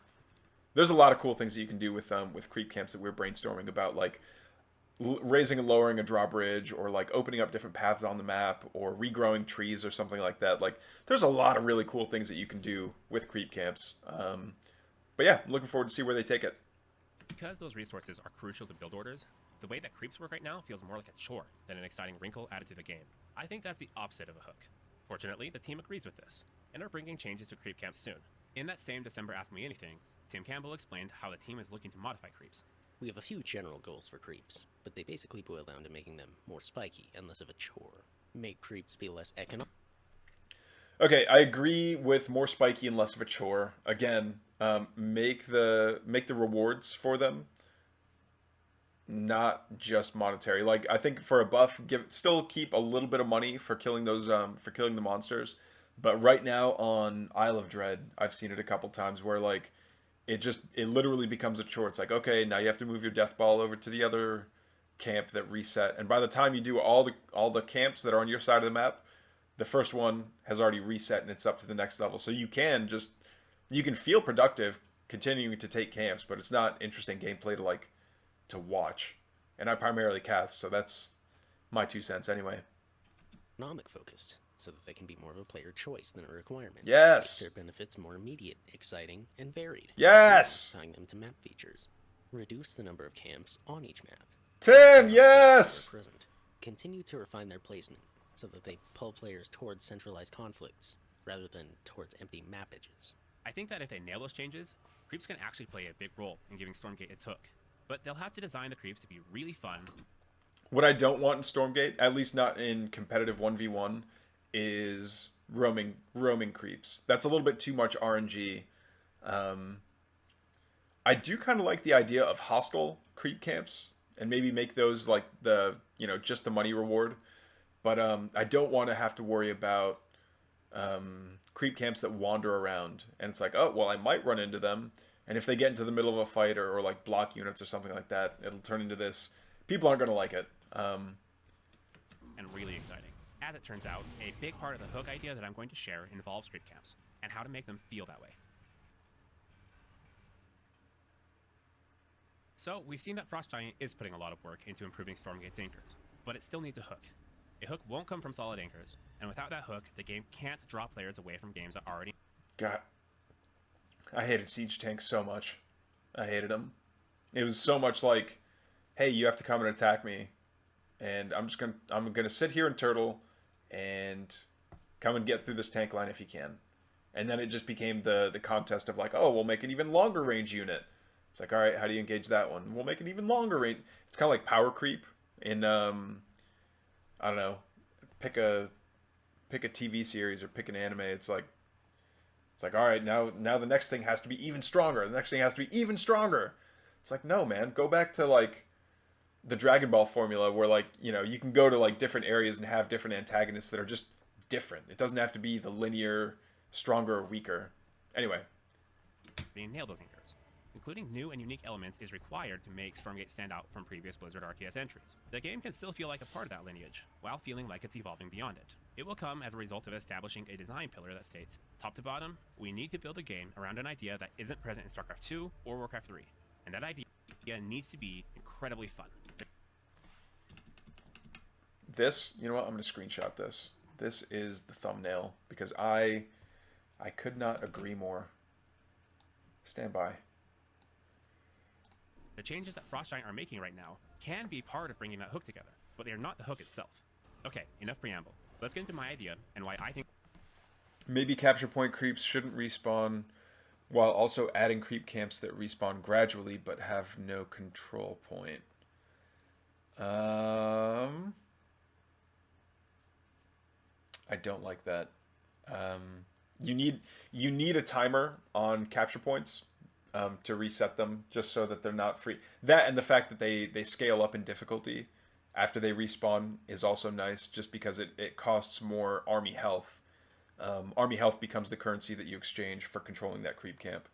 There's a lot of cool things that you can do with creep camps that we're brainstorming about, like raising and lowering a drawbridge, or like opening up different paths on the map, or regrowing trees or something like that. Like there's a lot of really cool things that you can do with creep camps. But yeah, looking forward to see where they take it. Because those resources are crucial to build orders, the way that creeps work right now feels more like a chore than an exciting wrinkle added to the game. I think that's the opposite of a hook. Fortunately, the team agrees with this, and are bringing changes to creep camps soon. In that same December Ask Me Anything, Tim Campbell explained how the team is looking to modify creeps. We have a few general goals for creeps, but they basically boil down to making them more spiky and less of a chore. Make creeps be less economic. Okay, I agree with more spiky and less of a chore. Again, make the rewards for them not just monetary. Like I think for a buff, still keep a little bit of money for killing those for killing the monsters. But right now on Isle of Dread, I've seen it a couple times where like it literally becomes a chore. It's like, okay, now you have to move your death ball over to the other camp that reset, and by the time you do all the camps that are on your side of the map, the first one has already reset and it's up to the next level. So you can feel productive continuing to take camps, but it's not interesting gameplay to watch. And I primarily cast, so that's my 2 cents anyway. Focused, so that they can be more of a player choice than a requirement. Yes. Make their benefits more immediate, exciting, and varied. Yes. Tying them to map features. Reduce the number of camps on each map. Tim, yes. Present. Continue to refine their placement, so that they pull players towards centralized conflicts, rather than towards empty map edges. I think that if they nail those changes, creeps can actually play a big role in giving Stormgate its hook. But they'll have to design the creeps to be really fun. What I don't want in Stormgate, at least not in competitive 1v1, is roaming creeps. That's a little bit too much RNG. I do kind of like the idea of hostile creep camps, and maybe make those like the just the money reward. But I don't want to have to worry about creep camps that wander around, and it's like, oh well, I might run into them, and if they get into the middle of a fight or like block units or something like that, it'll turn into this. People aren't going to like it. And really exciting. As it turns out, a big part of the hook idea that I'm going to share involves creep camps, and how to make them feel that way. So, we've seen that Frost Giant is putting a lot of work into improving Stormgate's anchors, but it still needs a hook. A hook won't come from solid anchors, and without that hook, the game can't draw players away from games that already... God, I hated siege tanks so much. I hated them. It was so much like, hey, you have to come and attack me, and I'm gonna sit here and turtle, and come and get through this tank line if you can. And then it just became the contest of like, oh, we'll make an even longer range unit. It's like, all right, how do you engage that one? We'll make an even longer range. It's kind of like power creep in I don't know, pick a TV series or pick an anime. It's like all right, now the next thing has to be even stronger. The next thing has to be even stronger. It's like, no, man, go back to like the Dragon Ball formula where like, you know, you can go to like different areas and have different antagonists that are just different. It doesn't have to be the linear stronger or weaker. Anyway, nail those anchors. Including new and unique elements is required to make Stormgate stand out from previous Blizzard RTS entries. The game can still feel like a part of that lineage, while feeling like it's evolving beyond it. It will come as a result of establishing a design pillar that states, top to bottom, we need to build a game around an idea that isn't present in StarCraft 2 or Warcraft 3, and that idea needs to be incredibly fun. this, you know what, I'm going to screenshot this. This is the thumbnail, because I could not agree more. Stand by. The changes that Frost Giant are making right now can be part of bringing that hook together, but they are not the hook itself. Okay, enough preamble. Let's get into my idea and why I think... Maybe capture point creeps shouldn't respawn, while also adding creep camps that respawn gradually but have no control point. I don't like that. You need a timer on capture points to reset them, just so that they're not free. That and the fact that they scale up in difficulty after they respawn is also nice, just because it costs more army health. Army health becomes the currency that you exchange for controlling that creep camp.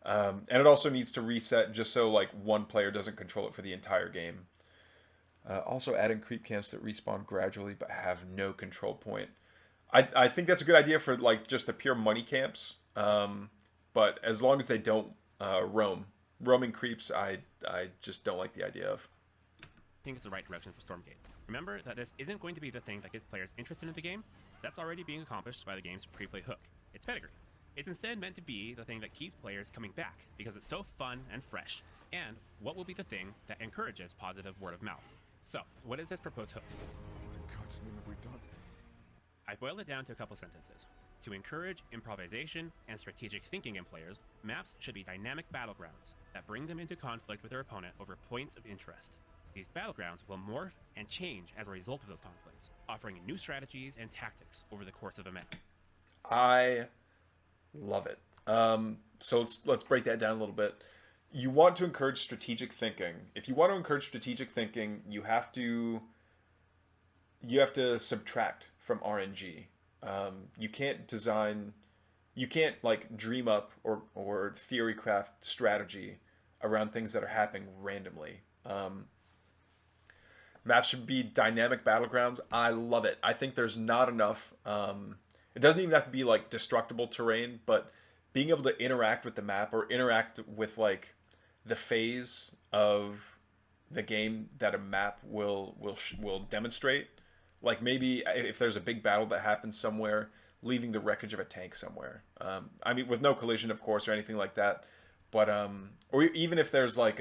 And it also needs to reset just so like one player doesn't control it for the entire game. Also adding creep camps that respawn gradually but have no control point. I think that's a good idea for like just the pure money camps. But as long as they don't roam. Roaming creeps, I just don't like the idea of. I think it's the right direction for Stormgate. Remember that this isn't going to be the thing that gets players interested in the game. That's already being accomplished by the game's pre-play hook. It's pedigree. It's instead meant to be the thing that keeps players coming back, because it's so fun and fresh, and what will be the thing that encourages positive word of mouth. So, what is this proposed hook? What in God's name have we done? I've boiled it down to a couple sentences. To encourage improvisation and strategic thinking in players, maps should be dynamic battlegrounds that bring them into conflict with their opponent over points of interest. These battlegrounds will morph and change as a result of those conflicts, offering new strategies and tactics over the course of a map. I love it. So let's break that down a little bit. You want to encourage strategic thinking. If you want to encourage strategic thinking, you have to subtract from RNG. You can't like dream up or theory craft strategy around things that are happening randomly. Maps should be dynamic battlegrounds. I love it. I think there's not enough. It doesn't even have to be like destructible terrain, but being able to interact with the map or interact with like the phase of the game that a map will demonstrate. Like maybe if there's a big battle that happens somewhere, leaving the wreckage of a tank somewhere. I mean, with no collision, of course, or anything like that. But or even if there's like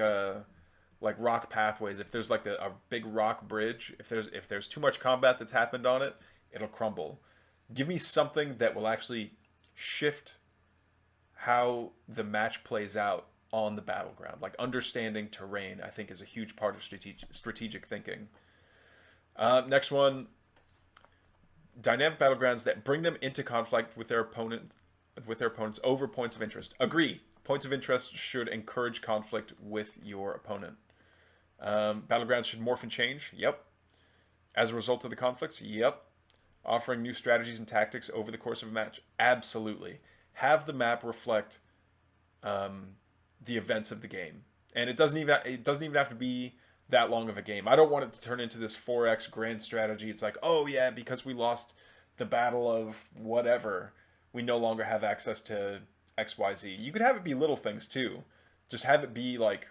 rock pathways, if there's like a big rock bridge, if there's too much combat that's happened on it, it'll crumble. Give me something that will actually shift how the match plays out on the battleground. Like understanding terrain, I think, is a huge part of strategic thinking. Next one, dynamic battlegrounds that bring them into conflict with their opponents over points of interest. Agree. Points of interest should encourage conflict with your opponent. Battlegrounds should morph and change. Yep. As a result of the conflicts. Yep. Offering new strategies and tactics over the course of a match. Absolutely. Have the map reflect the events of the game, and it doesn't even have to be that long of a game. I don't want it to turn into this 4x grand strategy. It's like, oh yeah, because we lost the battle of whatever, we no longer have access to XYZ. You could have it be little things too. Just have it be like,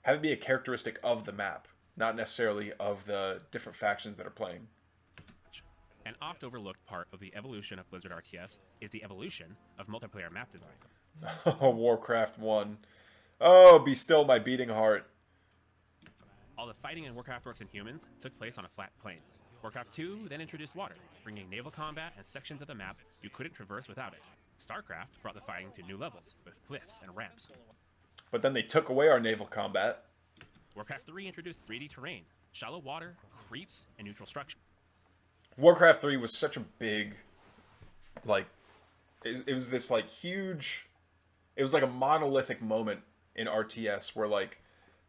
have it be a characteristic of the map, not necessarily of the different factions that are playing. An oft overlooked part of the evolution of Blizzard RTS is the evolution of multiplayer map design. Warcraft 1. Oh, be still my beating heart. All the fighting in Warcraft Orcs and Humans took place on a flat plain. Warcraft 2 then introduced water, bringing naval combat and sections of the map you couldn't traverse without it. StarCraft brought the fighting to new levels, with cliffs and ramps. But then they took away our naval combat. Warcraft 3 introduced 3D terrain, shallow water, creeps, and neutral structure. Warcraft 3 was such a big, like, it was this, like, huge, it was like a monolithic moment in RTS where, like,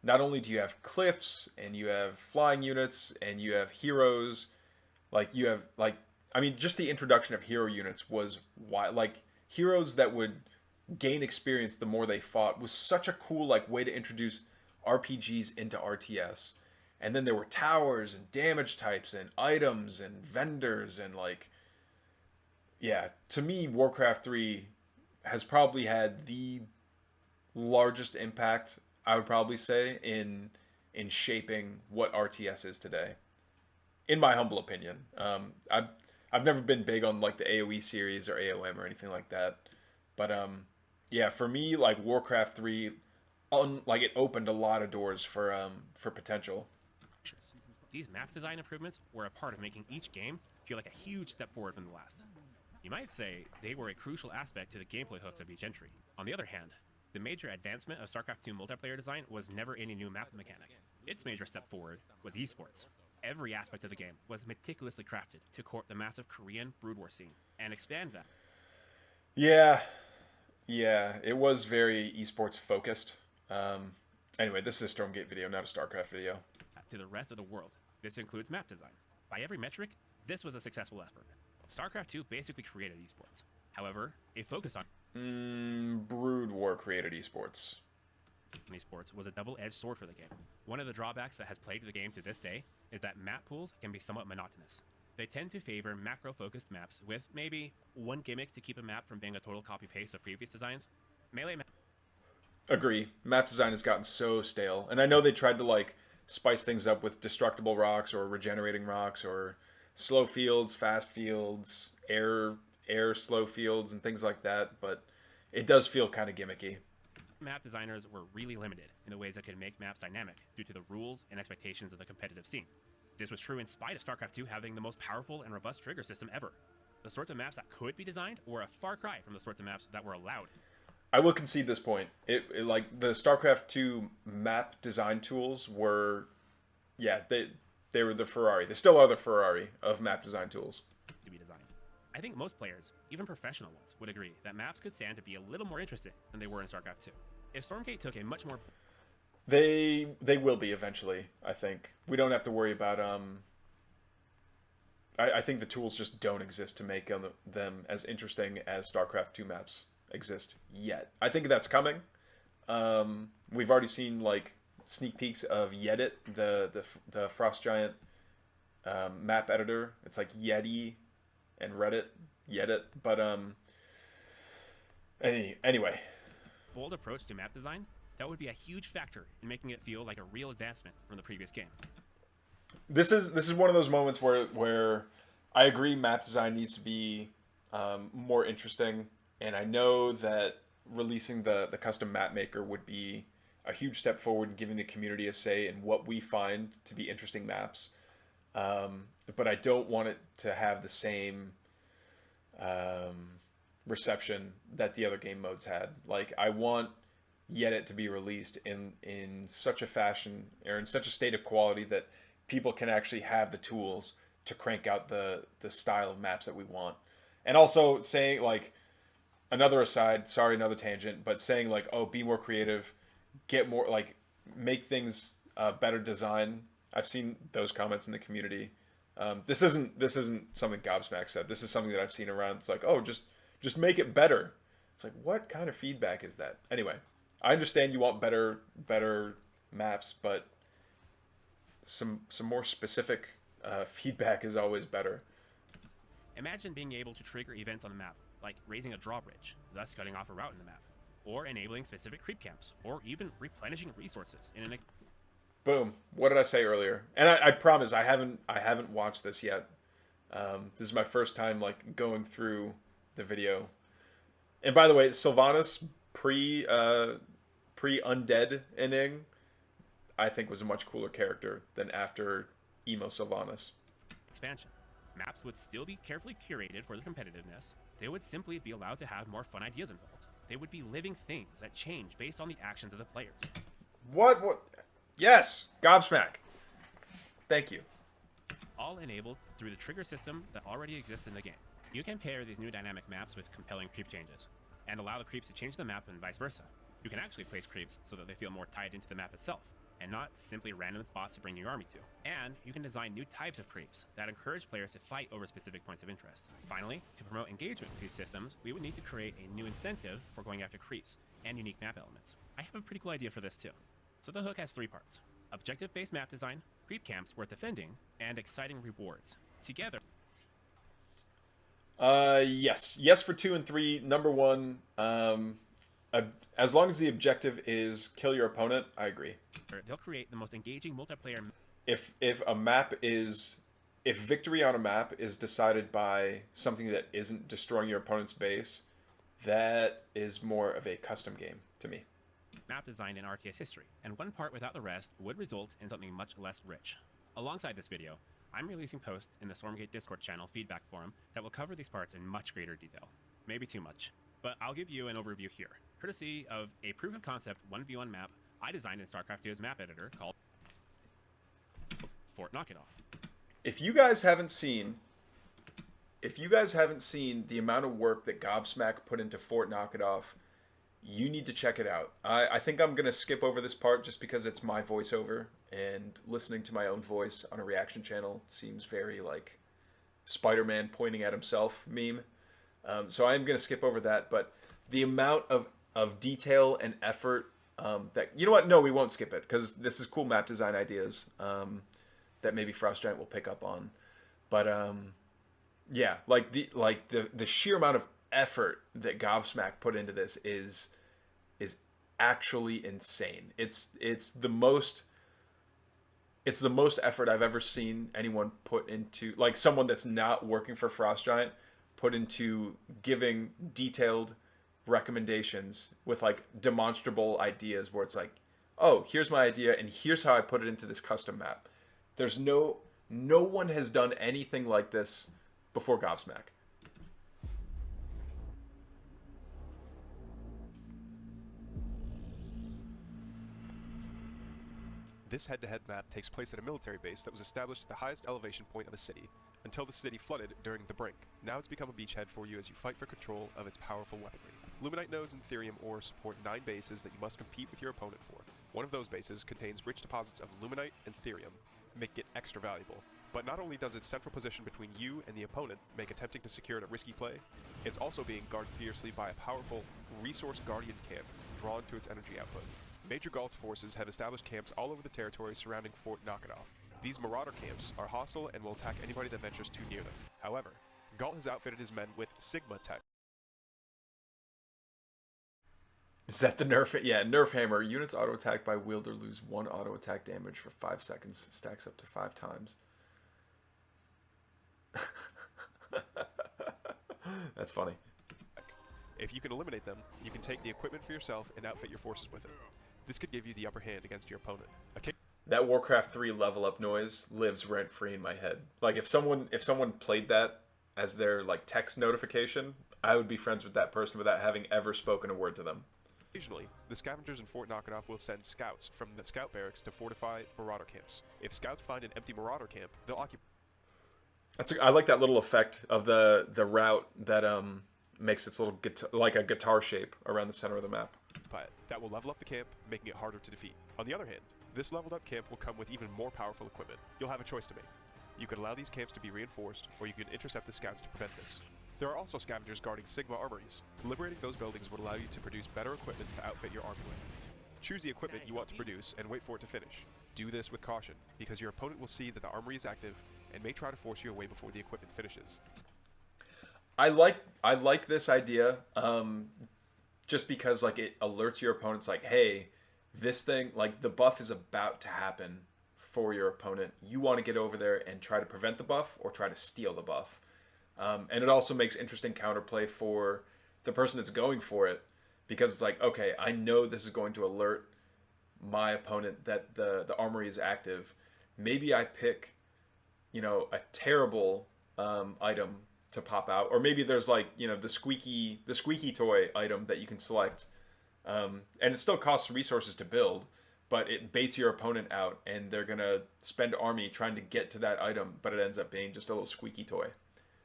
not only do you have cliffs, and you have flying units, and you have heroes, like, you have, like, I mean, just the introduction of hero units was, like, heroes that would gain experience the more they fought was such a cool, like, way to introduce RPGs into RTS. And then there were towers and damage types and items and vendors and, like, yeah, to me, Warcraft 3 has probably had the largest impact, I would probably say, in shaping what RTS is today. In my humble opinion. I've never been big on, like, the AoE series or AOM or anything like that. But, yeah, for me, like, Warcraft 3, like, it opened a lot of doors for potential. These map design improvements were a part of making each game feel like a huge step forward from the last. You might say they were a crucial aspect to the gameplay hooks of each entry. On the other hand, the major advancement of StarCraft II multiplayer design was never any new map mechanic. Its major step forward was esports. Every aspect of the game was meticulously crafted to court the massive Korean Brood War scene and expand that. Yeah, it was very esports focused. Anyway, this is a Stormgate video, not a StarCraft video. To the rest of the world. This includes map design. By every metric, this was a successful effort. StarCraft II basically created esports. However, a focus on Brood War created esports. Esports was a double-edged sword for the game. One of the drawbacks that has plagued the game to this day is that map pools can be somewhat monotonous. They tend to favor macro-focused maps with maybe one gimmick to keep a map from being a total copy-paste of previous designs. Melee Agree. Map design has gotten so stale. And I know they tried to, like, spice things up with destructible rocks or regenerating rocks or slow fields, fast fields, air slow fields, and things like that, but it does feel kind of gimmicky. Map designers were really limited in the ways that could make maps dynamic due to the rules and expectations of the competitive scene. This was true in spite of StarCraft II having the most powerful and robust trigger system ever. The sorts of maps that could be designed were a far cry from the sorts of maps that were allowed. I will concede this point. It like the StarCraft II map design tools were, yeah, they were the Ferrari. They still are the Ferrari of map design tools. To be designed. I think most players, even professional ones, would agree that maps could stand to be a little more interesting than they were in StarCraft II. If Stormgate took a much more... They will be eventually, I think. We don't have to worry about... I think the tools just don't exist to make them as interesting as StarCraft II maps exist yet. I think that's coming. We've already seen, like, sneak peeks of Yedit, the Frost Giant map editor. It's like Yeti and Yedit. But anyway, bold approach to map design, that would be a huge factor in making it feel like a real advancement from the previous game. This is one of those moments where I agree map design needs to be more interesting, and I know that releasing the custom map maker would be a huge step forward in giving the community a say in what we find to be interesting maps. But I don't want it to have the same reception that the other game modes had. Like, I want Yedit to be released in such a fashion or in such a state of quality that people can actually have the tools to crank out the style of maps that we want. And also saying, like, another aside, sorry, another tangent, but saying, like, oh, be more creative, get more, like, make things better design. I've seen those comments in the community. This isn't something Gobsmack said. This is something that I've seen around. It's like, oh, just make it better. It's like, what kind of feedback is that? Anyway, I understand you want better maps, but some more specific feedback is always better. Imagine being able to trigger events on the map, like raising a drawbridge, thus cutting off a route in the map, or enabling specific creep camps, or even replenishing resources in an. Boom. What did I say earlier? And I promise I haven't watched this yet. This is my first time like going through the video. And by the way, Sylvanas pre undead inning, I think was a much cooler character than after emo Sylvanas. Expansion. Maps would still be carefully curated for their competitiveness. They would simply be allowed to have more fun ideas involved. They would be living things that change based on the actions of the players. What? Yes! Gobsmack. Thank you. All enabled through the trigger system that already exists in the game. You can pair these new dynamic maps with compelling creep changes, and allow the creeps to change the map and vice versa. You can actually place creeps so that they feel more tied into the map itself, and not simply random spots to bring your army to. And you can design new types of creeps that encourage players to fight over specific points of interest. Finally, to promote engagement with these systems, we would need to create a new incentive for going after creeps and unique map elements. I have a pretty cool idea for this too. So the hook has 3 parts: objective-based map design, creep camps worth defending, and exciting rewards. Together. Yes for 2 and 3. Number 1, as long as the objective is kill your opponent, I agree. They'll create the most engaging multiplayer. If victory on a map is decided by something that isn't destroying your opponent's base, that is more of a custom game to me. Map design in RTS history, and one part without the rest would result in something much less rich. Alongside this video, I'm releasing posts in the Stormgate Discord channel feedback forum that will cover these parts in much greater detail. Maybe too much, but I'll give you an overview here, courtesy of a proof of concept 1v1 map I designed in StarCraft 2's map editor called Fort Nokitoff. If you guys haven't seen the amount of work that Gobsmack put into Fort Nokitoff, you need to check it out. I think I'm going to skip over this part just because it's my voiceover, and listening to my own voice on a reaction channel seems very like Spider-Man pointing at himself meme. So I'm going to skip over that, but the amount of detail and effort that... You know what? No, we won't skip it because this is cool map design ideas that maybe Frost Giant will pick up on. But yeah, like the sheer amount of effort that Gobsmack put into this is actually insane. It's the most effort I've ever seen anyone put into, like someone that's not working for Frost Giant, put into giving detailed recommendations with like demonstrable ideas where it's like, oh, here's my idea and here's how I put it into this custom map. There's no one has done anything like this before Gobsmack. This head-to-head map takes place at a military base that was established at the highest elevation point of a city, until the city flooded during the Brink. Now it's become a beachhead for you as you fight for control of its powerful weaponry. Luminite nodes and Therium ores support 9 bases that you must compete with your opponent for. One of those bases contains rich deposits of Luminite and Therium, making it extra valuable. But not only does its central position between you and the opponent make attempting to secure it a risky play, it's also being guarded fiercely by a powerful Resource Guardian camp drawn to its energy output. Major Galt's forces have established camps all over the territory surrounding Fort Nokitoff. These Marauder camps are hostile and will attack anybody that ventures too near them. However, Galt has outfitted his men with Sigma tech. Is that the nerf? Yeah, nerf hammer. Units auto attacked by wielder lose 1 auto attack damage for 5 seconds. Stacks up to 5 times. That's funny. If you can eliminate them, you can take the equipment for yourself and outfit your forces with it. This could give you the upper hand against your opponent. That Warcraft 3 level up noise lives rent free in my head. Like if someone played that as their like text notification, I would be friends with that person without having ever spoken a word to them. Occasionally, the scavengers in Fort Nokitoff will send scouts from the scout barracks to fortify Marauder camps. If scouts find an empty Marauder camp, they'll occupy. I like that little effect of the route that makes its little like a guitar shape around the center of the map. That will level up the camp, making it harder to defeat. On the other hand, this leveled up camp will come with even more powerful equipment. You'll have a choice to make. You could allow these camps to be reinforced, or you can intercept the scouts to prevent this. There are also scavengers guarding Sigma armories. Liberating those buildings would allow you to produce better equipment to outfit your army with. Choose the equipment you want to produce and wait for it to finish. Do this with caution, because your opponent will see that the armory is active and may try to force you away before the equipment finishes. I like this idea, just because like it alerts your opponents like, hey, this thing, like the buff is about to happen for your opponent. You want to get over there and try to prevent the buff or try to steal the buff. And it also makes interesting counterplay for the person that's going for it, because it's like, okay, I know this is going to alert my opponent that the armory is active. Maybe I pick, a terrible item to pop out, or maybe there's like, the squeaky toy item that you can select, and it still costs resources to build, but it baits your opponent out, and they're gonna spend army trying to get to that item, but it ends up being just a little squeaky toy.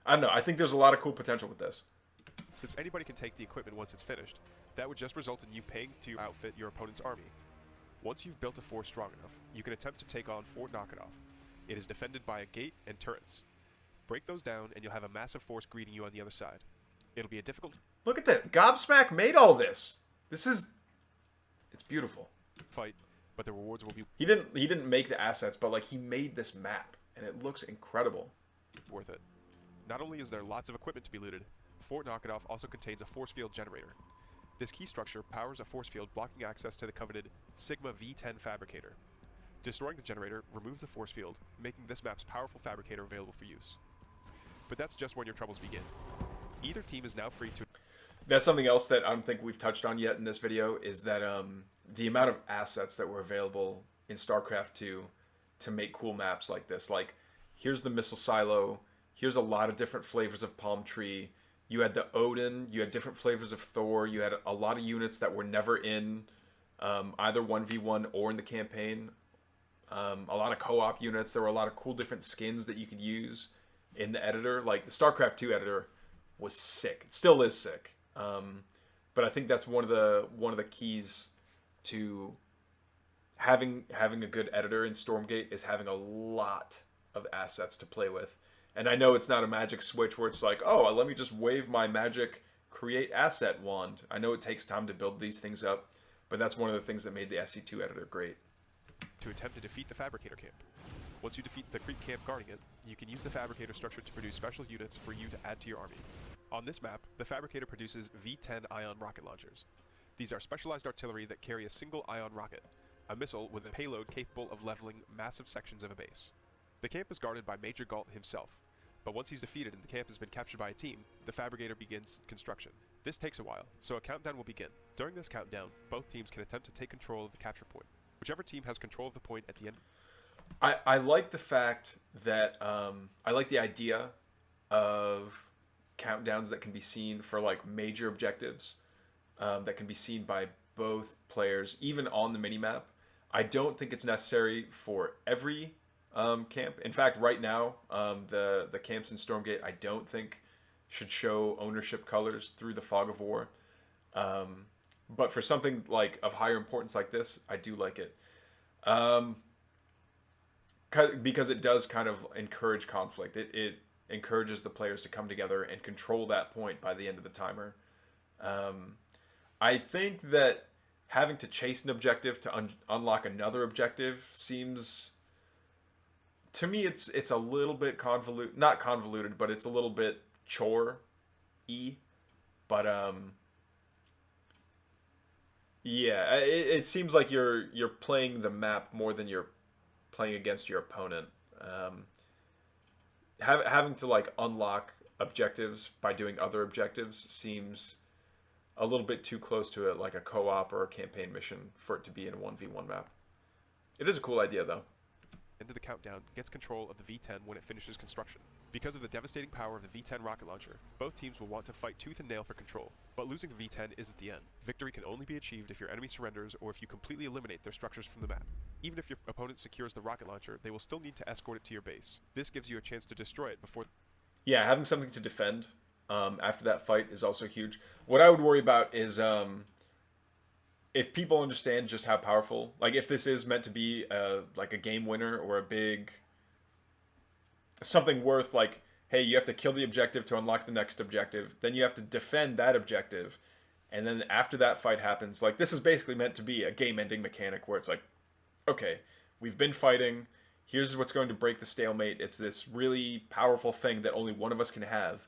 I don't know. I think there's a lot of cool potential with this. Since anybody can take the equipment once it's finished, that would just result in you paying to outfit your opponent's army. Once you've built a force strong enough, you can attempt to take on Fort Nokitoff. It is defended by a gate and turrets. Break those down and you'll have a massive force greeting you on the other side. It'll be a difficult Look at that. Gobsmack made all this. It's beautiful. fight, but the rewards will be He didn't make the assets, but like he made this map, and it looks incredible. worth it. Not only is there lots of equipment to be looted, Fort Nokitoff also contains a force field generator. This key structure powers a force field blocking access to the coveted Sigma V10 fabricator. Destroying the generator removes the force field, making this map's powerful fabricator available for use. But that's just when your troubles begin. Either team is now free to... That's something else that I don't think we've touched on yet in this video, is that the amount of assets that were available in StarCraft 2 to make cool maps like this. Like, here's the missile silo, here's a lot of different flavors of palm tree. You had the Odin, you had different flavors of Thor, you had a lot of units that were never in either 1v1 or in the campaign. A lot of co-op units. There were a lot of cool different skins that you could use in the editor. Like the StarCraft 2 editor was sick. It still is sick. But I think that's one of the keys to having a good editor in Stormgate, is having a lot of assets to play with. And I know it's not a magic switch where it's like, oh, let me just wave my magic create asset wand. I know it takes time to build these things up, but that's one of the things that made the SC2 editor great. to attempt to defeat the Fabricator camp. Once you defeat the creep camp guarding it, you can use the Fabricator structure to produce special units for you to add to your army. On this map, the Fabricator produces V10 ion rocket launchers. These are specialized artillery that carry a single ion rocket, a missile with a payload capable of leveling massive sections of a base. The camp is guarded by Major Galt himself, but once he's defeated and the camp has been captured by a team, the Fabricator begins construction. This takes a while, so a countdown will begin. During this countdown, both teams can attempt to take control of the capture point. Whichever team has control of the point at the end. I like the fact that I like the idea of countdowns that can be seen for like major objectives, that can be seen by both players, even on the minimap. I don't think it's necessary for every camp. In fact, right now, the camps in Stormgate, I don't think should show ownership colors through the fog of war. But for something like of higher importance like this, I do like it. Because it does kind of encourage conflict. It encourages the players to come together and control that point by the end of the timer. I think that having to chase an objective to unlock another objective seems, to me, it's a little bit convoluted. Not convoluted, but it's a little bit chore-y. But yeah, it seems like you're playing the map more than you're playing against your opponent. Having to like unlock objectives by doing other objectives seems a little bit too close to it, like a co-op or a campaign mission, for it to be in a 1v1 map. It is a cool idea though. End of the countdown gets control of the V10 when it finishes construction. Because of the devastating power of the V10 rocket launcher, both teams will want to fight tooth and nail for control. But losing the V10 isn't the end. Victory can only be achieved if your enemy surrenders or if you completely eliminate their structures from the map. Even if your opponent secures the rocket launcher, they will still need to escort it to your base. This gives you a chance to destroy it before... Yeah, having something to defend after that fight is also huge. What I would worry about is if people understand just how powerful, like if this is meant to be like a game winner or a big, something worth like, hey, you have to kill the objective to unlock the next objective, then you have to defend that objective, and then after that fight happens, like this is basically meant to be a game-ending mechanic where it's like, okay, we've been fighting. Here's what's going to break the stalemate. It's this really powerful thing that only one of us can have.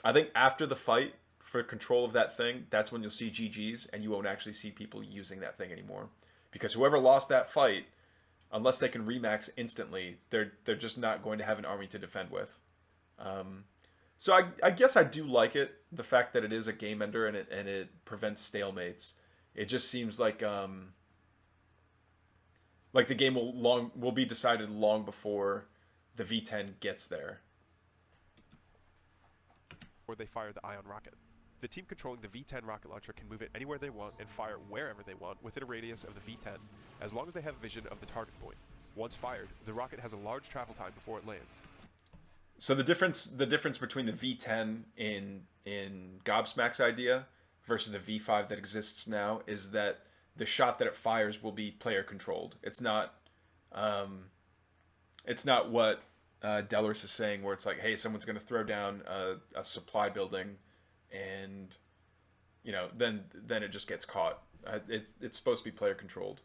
I think after the fight for control of that thing, that's when you'll see GGs, and you won't actually see people using that thing anymore. Because whoever lost that fight, unless they can remax instantly, they're just not going to have an army to defend with. So I guess I do like it, the fact that it is a game ender and it prevents stalemates. It just seems like the game will be decided long before the V10 gets there. Or they fire the ion rocket. The team controlling the V10 rocket launcher can move it anywhere they want and fire wherever they want within a radius of the V10, as long as they have vision of the target point. Once fired, the rocket has a large travel time before it lands. So the difference between the V10 in Gobsmack's idea versus the V5 that exists now is that the shot that it fires will be player controlled. It's not what Delors is saying, where it's like, hey, someone's going to throw down a supply building, and then it just gets caught. It's supposed to be player controlled.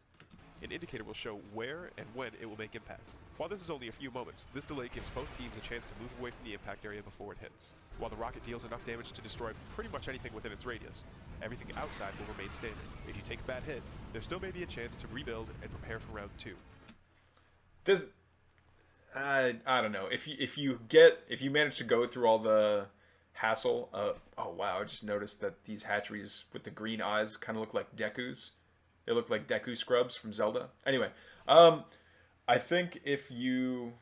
An indicator will show where and when it will make impact. While this is only a few moments, this delay gives both teams a chance to move away from the impact area before it hits. While the rocket deals enough damage to destroy pretty much anything within its radius, everything outside will remain standing. If you take a bad hit, there still may be a chance to rebuild and prepare for round 2. This, I don't know. If you manage to go through all the hassle, oh wow, I just noticed that these hatcheries with the green eyes kind of look like Deku's. They look like Deku scrubs from Zelda. Anyway, I think I'm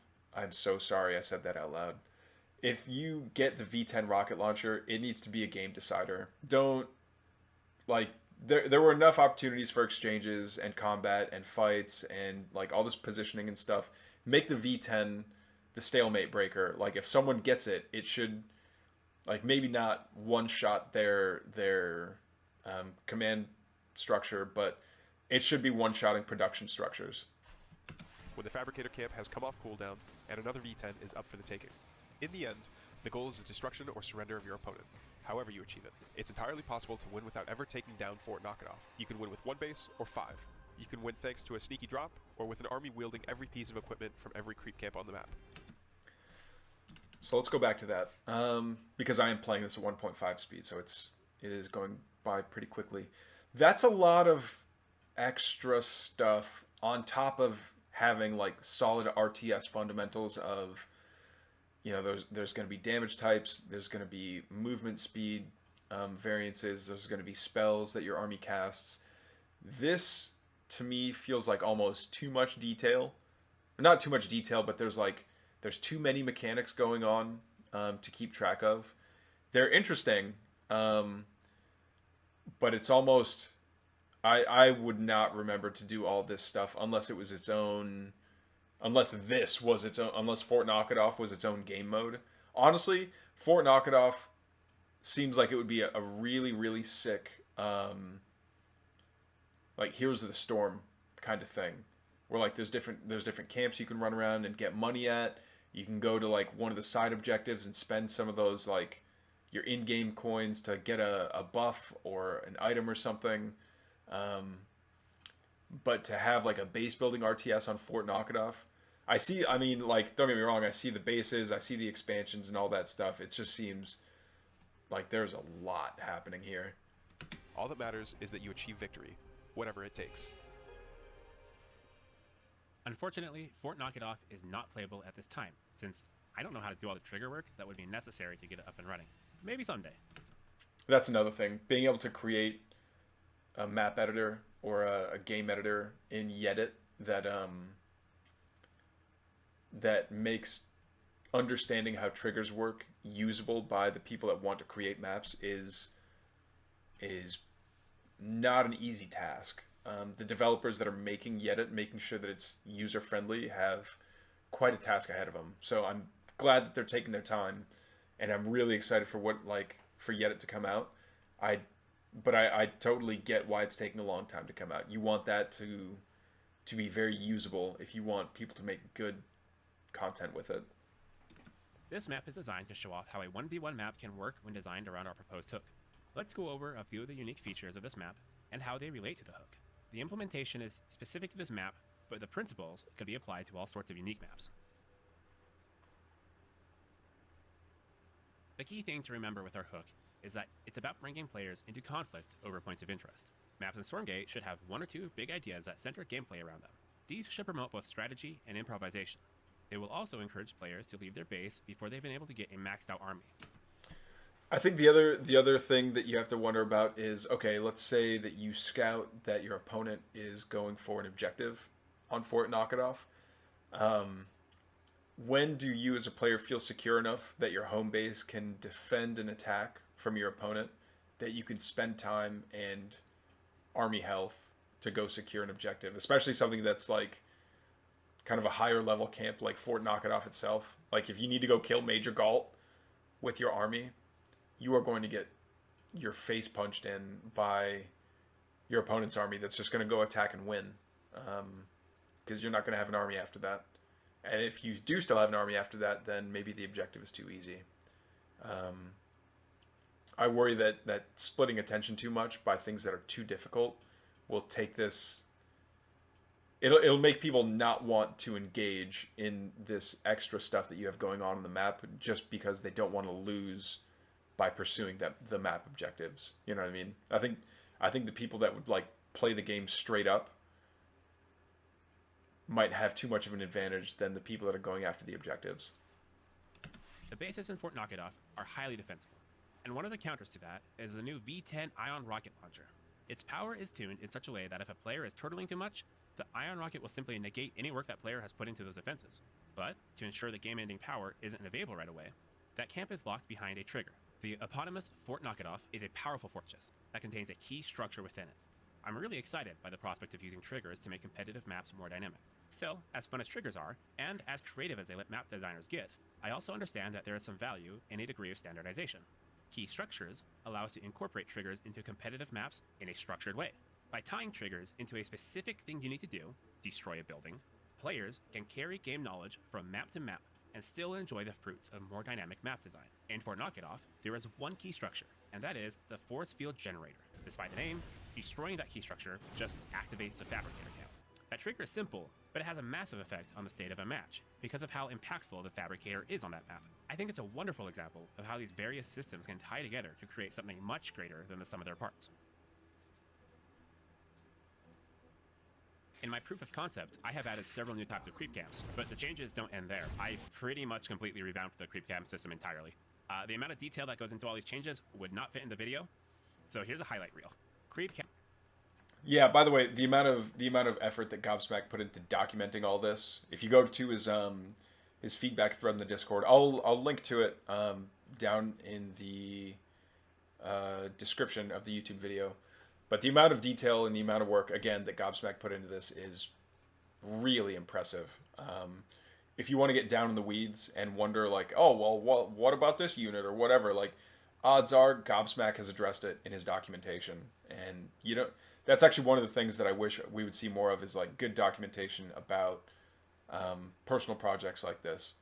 so sorry I said that out loud. If you get the V10 rocket launcher, it needs to be a game decider. There were enough opportunities for exchanges and combat and fights and like all this positioning and stuff. Make the V10 the stalemate breaker. Like if someone gets it, it should like maybe not one shot their command structure, but it should be one-shotting production structures. When the Fabricator camp has come off cooldown, and another V10 is up for the taking. In the end, the goal is the destruction or surrender of your opponent, however you achieve it. It's entirely possible to win without ever taking down Fort Nokitoff. You can win with 1 base or 5. You can win thanks to a sneaky drop, or with an army wielding every piece of equipment from every creep camp on the map. So let's go back to that, because I am playing this at 1.5 speed, so it is going by pretty quickly. That's a lot of extra stuff on top of having like solid RTS fundamentals of, there's going to be damage types, there's going to be movement speed variances, there's going to be spells that your army casts. This to me feels like almost too much detail. Not too much detail, but there's too many mechanics going on to keep track of. They're interesting, but it's almost I would not remember to do all this stuff unless it was its own, unless Fort Nokitoff was its own game mode. Honestly, Fort Nokitoff seems like it would be a really, really sick, like Heroes of the Storm kind of thing, where like there's different camps you can run around and get money at. You can go to like one of the side objectives and spend some of those like your in-game coins to get a buff or an item or something. But to have like a base building RTS on Fort Nokitoff, don't get me wrong, I see the bases, I see the expansions and all that stuff. It just seems like there's a lot happening here. All that matters is that you achieve victory, whatever it takes. Unfortunately, Fort Nokitoff is not playable at this time, since I don't know how to do all the trigger work that would be necessary to get it up and running. Maybe someday. That's another thing. Being able to create a map editor or a game editor in Yedit that makes understanding how triggers work usable by the people that want to create maps is not an easy task. The developers that are making Yedit, making sure that it's user-friendly, have quite a task ahead of them. So I'm glad that they're taking their time, and I'm really excited for for Yedit to come out. But I totally get why it's taking a long time to come out. You want that to be very usable if you want people to make good content with it. This map is designed to show off how a 1v1 map can work when designed around our proposed hook. Let's go over a few of the unique features of this map and how they relate to the hook. The implementation is specific to this map, but the principles could be applied to all sorts of unique maps. The key thing to remember with our hook is that it's about bringing players into conflict over points of interest. Maps in Stormgate should have one or two big ideas that center gameplay around them. These should promote both strategy and improvisation. They will also encourage players to leave their base before they've been able to get a maxed out army. I think the other thing that you have to wonder about is, okay, let's say that you scout that your opponent is going for an objective on Fort Nokitoff. When do you as a player feel secure enough that your home base can defend an attack from your opponent, that you can spend time and army health to go secure an objective, especially something that's like kind of a higher level camp like Fort Nokitoff itself? Like if you need to go kill Major Galt with your army, you are going to get your face punched in by your opponent's army that's just going to go attack and win, because you're not going to have an army after that. And if you do still have an army after that, then maybe the objective is too easy. I worry that splitting attention too much by things that are too difficult will take this... It'll make people not want to engage in this extra stuff that you have going on the map just because they don't want to lose by pursuing the map objectives. You know what I mean? I think the people that would like play the game straight up might have too much of an advantage than the people that are going after the objectives. The bases in Fort Nokitoff are highly defensible, and one of the counters to that is the new V10 Ion rocket launcher. Its power is tuned in such a way that if a player is turtling too much, the Ion rocket will simply negate any work that player has put into those defenses. But to ensure the game-ending power isn't available right away, that camp is locked behind a trigger. The eponymous Fort Nokitoff is a powerful fortress that contains a key structure within it. I'm really excited by the prospect of using triggers to make competitive maps more dynamic. Still, as fun as triggers are, and as creative as they let map designers get, I also understand that there is some value in a degree of standardization. Key structures allow us to incorporate triggers into competitive maps in a structured way. By tying triggers into a specific thing you need to do, destroy a building, players can carry game knowledge from map to map and still enjoy the fruits of more dynamic map design. And for Nokitoff, there is one key structure, and that is the force field generator. Despite the name, destroying that key structure just activates the fabricator count. That trigger is simple, but it has a massive effect on the state of a match because of how impactful the fabricator is on that map. I think it's a wonderful example of how these various systems can tie together to create something much greater than the sum of their parts. In my proof of concept, I have added several new types of creep camps, but the changes don't end there. I've pretty much completely revamped the creep camp system entirely. The amount of detail that goes into all these changes would not fit in the video, so here's a highlight reel. Creep camp. Yeah, by the way, the amount of effort that Gobsmack put into documenting all this, if you go to his feedback thread in the Discord, I'll link to it down in the description of the YouTube video. But the amount of detail and the amount of work, again, that Gobsmack put into this is really impressive. If you want to get down in the weeds and wonder, like, oh, well, what about this unit or whatever, like, odds are Gobsmack has addressed it in his documentation. And, you know, that's actually one of the things that I wish we would see more of is, like, good documentation about personal projects like this.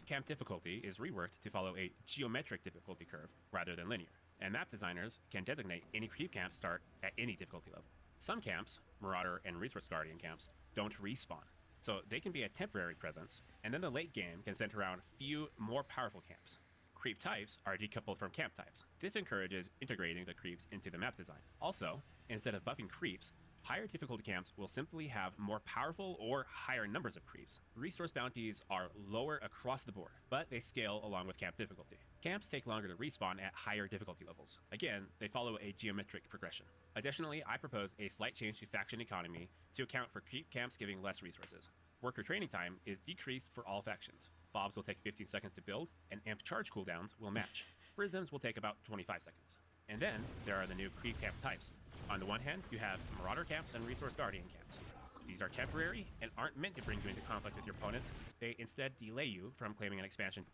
Camp difficulty is reworked to follow a geometric difficulty curve rather than linear. And map designers can designate any creep camp start at any difficulty level. Some camps, Marauder and Resource Guardian camps, don't respawn, so they can be a temporary presence, and then the late game can center around few more powerful camps. Creep types are decoupled from camp types. This encourages integrating the creeps into the map design. Also, instead of buffing creeps, higher difficulty camps will simply have more powerful or higher numbers of creeps. Resource bounties are lower across the board, but they scale along with camp difficulty. Camps take longer to respawn at higher difficulty levels. Again, they follow a geometric progression. Additionally, I propose a slight change to faction economy to account for creep camps giving less resources. Worker training time is decreased for all factions. Bobs will take 15 seconds to build, and amp charge cooldowns will match. Prisms will take about 25 seconds. And then, there are the new creep camp types. On the one hand, you have Marauder camps and Resource Guardian camps. These are temporary and aren't meant to bring you into conflict with your opponent. They instead delay you from claiming an expansion.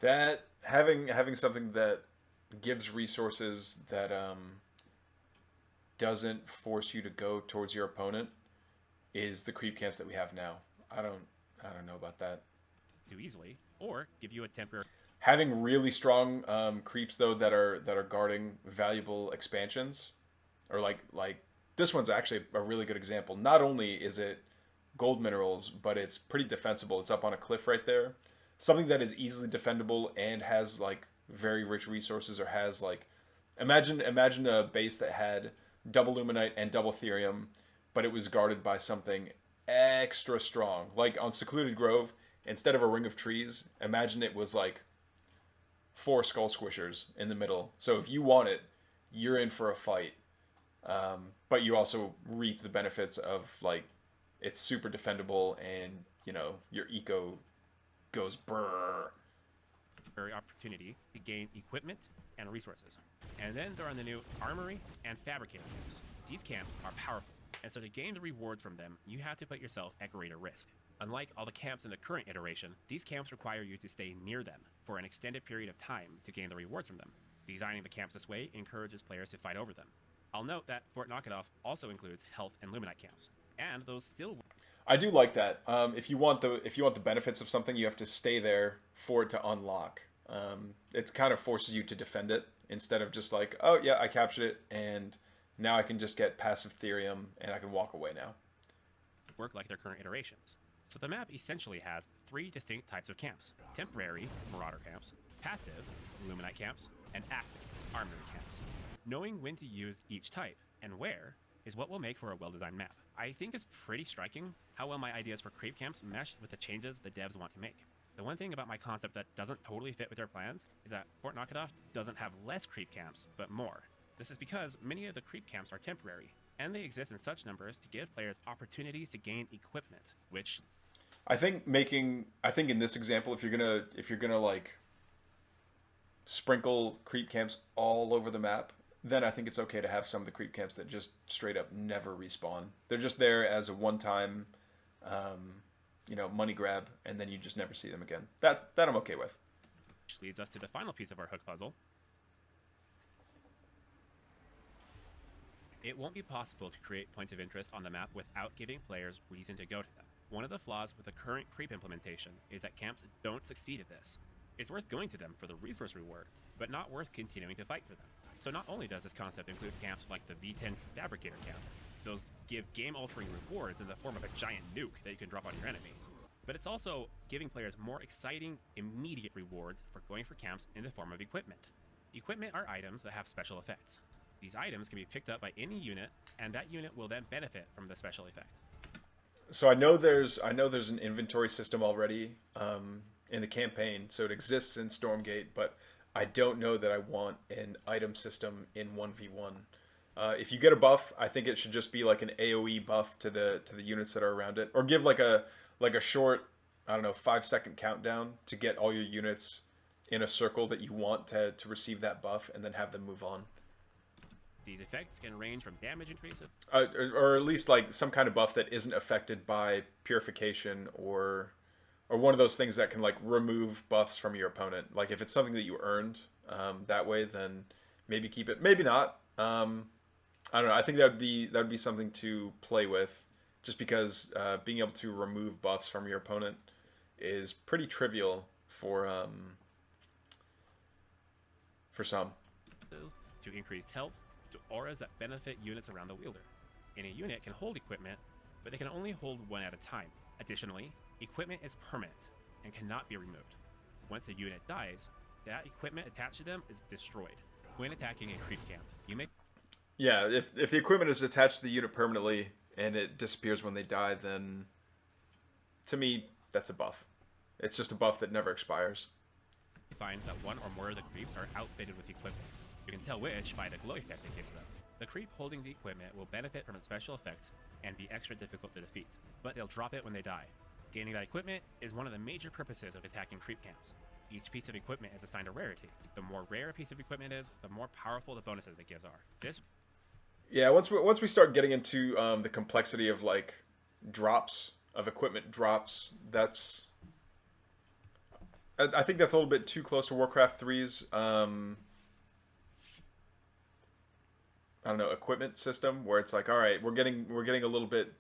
That having something that gives resources that doesn't force you to go towards your opponent is the creep camps that we have now. I don't know about that. Too easily, or give you a temporary. Having really strong creeps though that are guarding valuable expansions, or like this one's actually a really good example. Not only is it gold minerals, but it's pretty defensible. It's up on a cliff right there. Something that is easily defendable and has like very rich resources, or has like, imagine a base that had double luminite and double therium, but it was guarded by something extra strong. Like on Secluded Grove, instead of a ring of trees, imagine it was like 4 skull squishers in the middle. So if you want it, you're in for a fight. But you also reap the benefits of like it's super defendable, and you know your eco goes brrr. Opportunity to gain equipment and resources. And then there are the new armory and fabricator camps. These camps are powerful, and so to gain the rewards from them, you have to put yourself at greater risk. Unlike all the camps in the current iteration, these camps require you to stay near them for an extended period of time to gain the rewards from them. Designing the camps this way encourages players to fight over them. I'll note that Fort Nokitoff also includes health and luminite camps, and those still. I do like that. If you want the benefits of something, you have to stay there for it to unlock. It kind of forces you to defend it instead of just like, oh yeah, I captured it, and now I can just get passive therium and I can walk away now. Work like their current iterations. So the map essentially has 3 distinct types of camps: temporary marauder camps, passive luminite camps, and active armory camps. Knowing when to use each type and where is what will make for a well-designed map. I think it's pretty striking how well my ideas for creep camps mesh with the changes the devs want to make. The one thing about my concept that doesn't totally fit with their plans is that Fort Nokitoff doesn't have less creep camps, but more. This is because many of the creep camps are temporary, and they exist in such numbers to give players opportunities to gain equipment, which I think in this example, if you're gonna like sprinkle creep camps all over the map, then I think it's okay to have some of the creep camps that just straight up never respawn. They're just there as a one-time, money grab, and then you just never see them again. That I'm okay with. which leads us to the final piece of our hook puzzle. It won't be possible to create points of interest on the map without giving players reason to go to them. One of the flaws with the current creep implementation is that camps don't succeed at this. It's worth going to them for the resource reward, but not worth continuing to fight for them. So not only does this concept include camps like the V10 Fabricator camp, those give game-altering rewards in the form of a giant nuke that you can drop on your enemy, but it's also giving players more exciting, immediate rewards for going for camps in the form of equipment. Equipment are items that have special effects. These items can be picked up by any unit, and that unit will then benefit from the special effect. So I know there's an inventory system already in the campaign, so it exists in Stormgate, but I don't know that I want an item system in 1v1. If you get a buff, I think it should just be like an AoE buff to the units that are around it, or give like a short, 5-second countdown to get all your units in a circle that you want to receive that buff, and then have them move on. These effects can range from damage increases, or at least like some kind of buff that isn't affected by purification or one of those things that can like remove buffs from your opponent. Like if it's something that you earned that way, then maybe keep it. Maybe not. I don't know. I think that would be something to play with, just because being able to remove buffs from your opponent is pretty trivial for some. to increase health, to auras that benefit units around the wielder. Any unit can hold equipment, but they can only hold one at a time. Additionally, equipment is permanent and cannot be removed. Once a unit dies, that equipment attached to them is destroyed. When attacking a creep camp, you may... Yeah, if the equipment is attached to the unit permanently and it disappears when they die, then to me, that's a buff. It's just a buff that never expires. find that one or more of the creeps are outfitted with equipment. You can tell which by the glow effect it gives them. The creep holding the equipment will benefit from its special effects and be extra difficult to defeat, but they'll drop it when they die. Gaining that equipment is one of the major purposes of attacking creep camps. Each piece of equipment is assigned a rarity. The more rare a piece of equipment is, the more powerful the bonuses it gives are. Yeah, once we start getting into the complexity of like drops of equipment drops, I think that's a little bit too close to Warcraft 3's equipment system, where it's like, all right, we're getting a little bit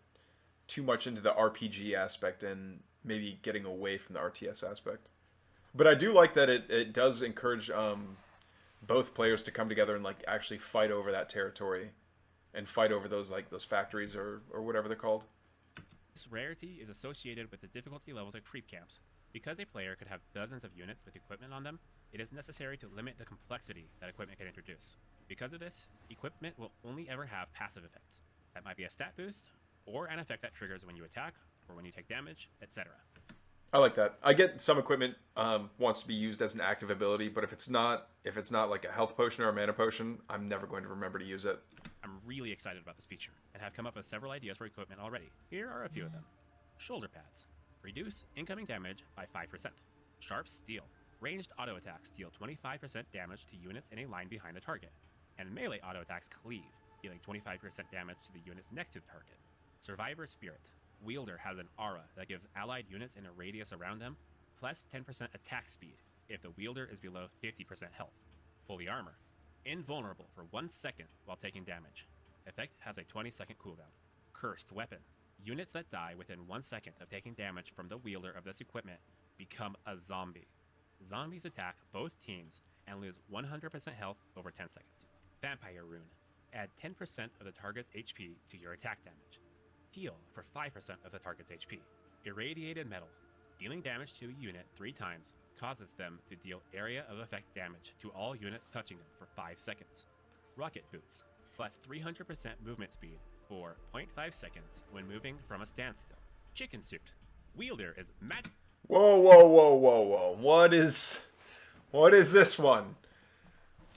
too much into the RPG aspect and maybe getting away from the RTS aspect. But I do like that it does encourage both players to come together and like actually fight over that territory and fight over those factories or whatever they're called. This rarity is associated with the difficulty levels of creep camps. Because a player could have dozens of units with equipment on them, it is necessary to limit the complexity that equipment can introduce. Because of this, equipment will only ever have passive effects. That might be a stat boost, or an effect that triggers when you attack, or when you take damage, etc. I like that. I get some equipment wants to be used as an active ability, but if it's not like a health potion or a mana potion, I'm never going to remember to use it. I'm really excited about this feature, and have come up with several ideas for equipment already. Here are a few of them. Shoulder pads. Reduce incoming damage by 5%. Sharp Steel. Ranged auto attacks deal 25% damage to units in a line behind the target. And melee auto attacks cleave, dealing 25% damage to the units next to the target. Survivor Spirit. Wielder has an aura that gives allied units in a radius around them plus 10% attack speed if the wielder is below 50% health. Holy Armor. Invulnerable for 1 second while taking damage. Effect has a 20-second cooldown. Cursed Weapon. Units that die within 1 second of taking damage from the wielder of this equipment become a zombie. Zombies attack both teams and lose 100% health over 10 seconds. Vampire Rune. Add 10% of the target's HP to your attack damage. Heal for 5% of the target's HP. Irradiated Metal. Dealing damage to a unit 3 times causes them to deal area of effect damage to all units touching them for 5 seconds. Rocket Boots. Plus 300% movement speed for 0.5 seconds when moving from a standstill. Chicken Suit. Wielder is magic. Whoa, whoa, whoa, whoa, whoa. What is this one?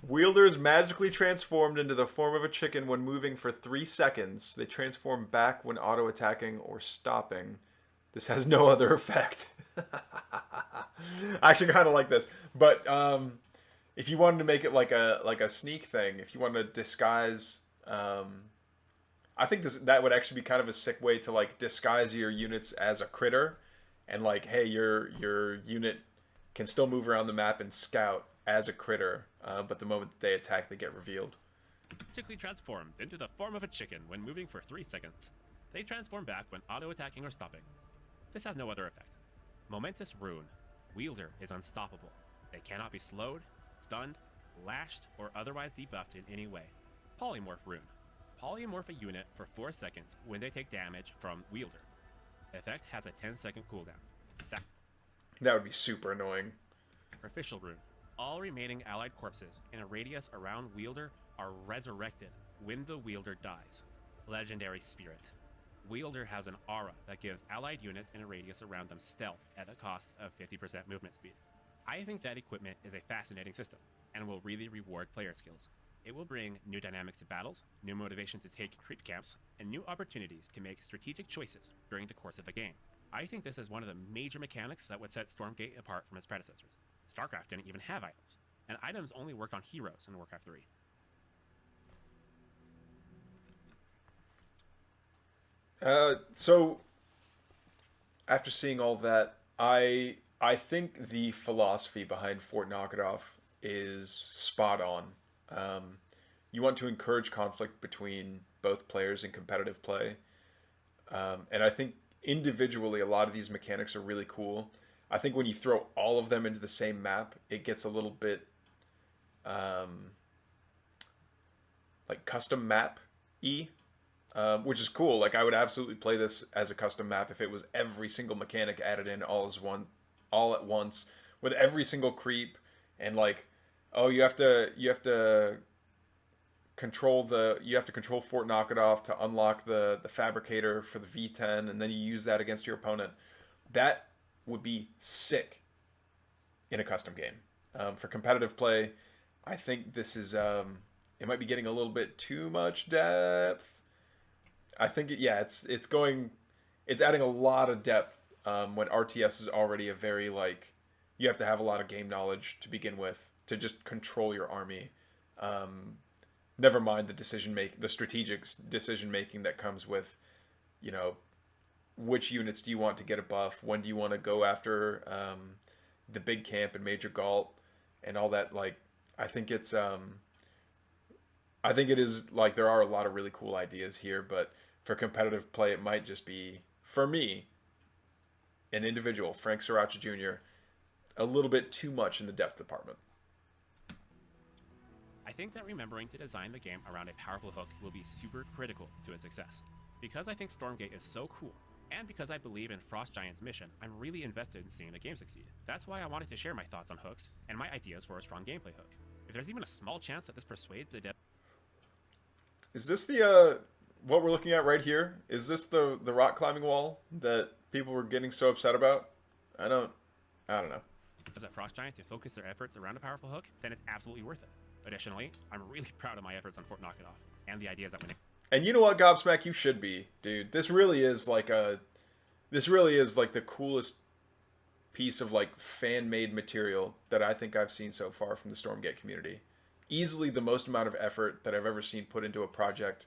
Wielder is magically transformed into the form of a chicken when moving for 3 seconds. They transform back when auto-attacking or stopping. This has no other effect. I actually kind of like this. But if you wanted to make it like a sneak thing, if you wanted to disguise... I think that would actually be kind of a sick way to like disguise your units as a critter. And like, hey, your unit can still move around the map and scout as a critter, but the moment they attack, they get revealed. Magically transformed into the form of a chicken when moving for 3 seconds. They transform back when auto-attacking or stopping. This has no other effect. Momentous Rune. Wielder is unstoppable. They cannot be slowed, stunned, lashed, or otherwise debuffed in any way. Polymorph Rune. Polymorph a unit for 4 seconds when they take damage from Wielder. Effect has a 10-second cooldown. That would be super annoying. Sacrificial Rune. All remaining allied corpses in a radius around Wielder are resurrected when the Wielder dies. Legendary Spirit. Wielder has an aura that gives allied units in a radius around them stealth at the cost of 50% movement speed. I think that equipment is a fascinating system, and will really reward player skills. It will bring new dynamics to battles, new motivation to take creep camps, and new opportunities to make strategic choices during the course of a game. I think this is one of the major mechanics that would set Stormgate apart from its predecessors. StarCraft didn't even have items, and items only worked on heroes in Warcraft 3. So after seeing all that, I think the philosophy behind Fort Nokitoff is spot on. You want to encourage conflict between both players in competitive play. And I think individually, a lot of these mechanics are really cool. I think when you throw all of them into the same map, it gets a little bit like custom map-y, which is cool. Like I would absolutely play this as a custom map if it was every single mechanic added in all at once with every single creep, and like, oh, you have to control Fort Nokitoff to unlock the fabricator for the V10, and then you use that against your opponent. That would be sick in a custom game. For competitive play, I think this is it might be getting a little bit too much depth. I think it's adding a lot of depth when RTS is already a very like, you have to have a lot of game knowledge to begin with to just control your army. Never mind the strategic decision making that comes with, you know, which units do you want to get a buff? When do you want to go after the big camp and Major Galt and all that? Like, I think it is like there are a lot of really cool ideas here, but for competitive play, it might just be, for me, an individual, Frank Sriracha Jr., a little bit too much in the depth department. I think that remembering to design the game around a powerful hook will be super critical to its success. Because I think Stormgate is so cool, And because I believe in Frost Giant's mission, I'm really invested in seeing the game succeed. That's why I wanted to share my thoughts on hooks and my ideas for a strong gameplay hook. If there's even a small chance that this persuades a dev... Is this what we're looking at right here? Is this the rock climbing wall that people were getting so upset about? I don't know. At Frost Giant to focus their efforts around a powerful hook, then it's absolutely worth it. Additionally, I'm really proud of my efforts on Fort Nokitoff and the ideas that went in. And you know what, Gobsmack, you should be, dude. This really is like the coolest piece of like fan-made material that I think I've seen so far from the Stormgate community. Easily the most amount of effort that I've ever seen put into a project.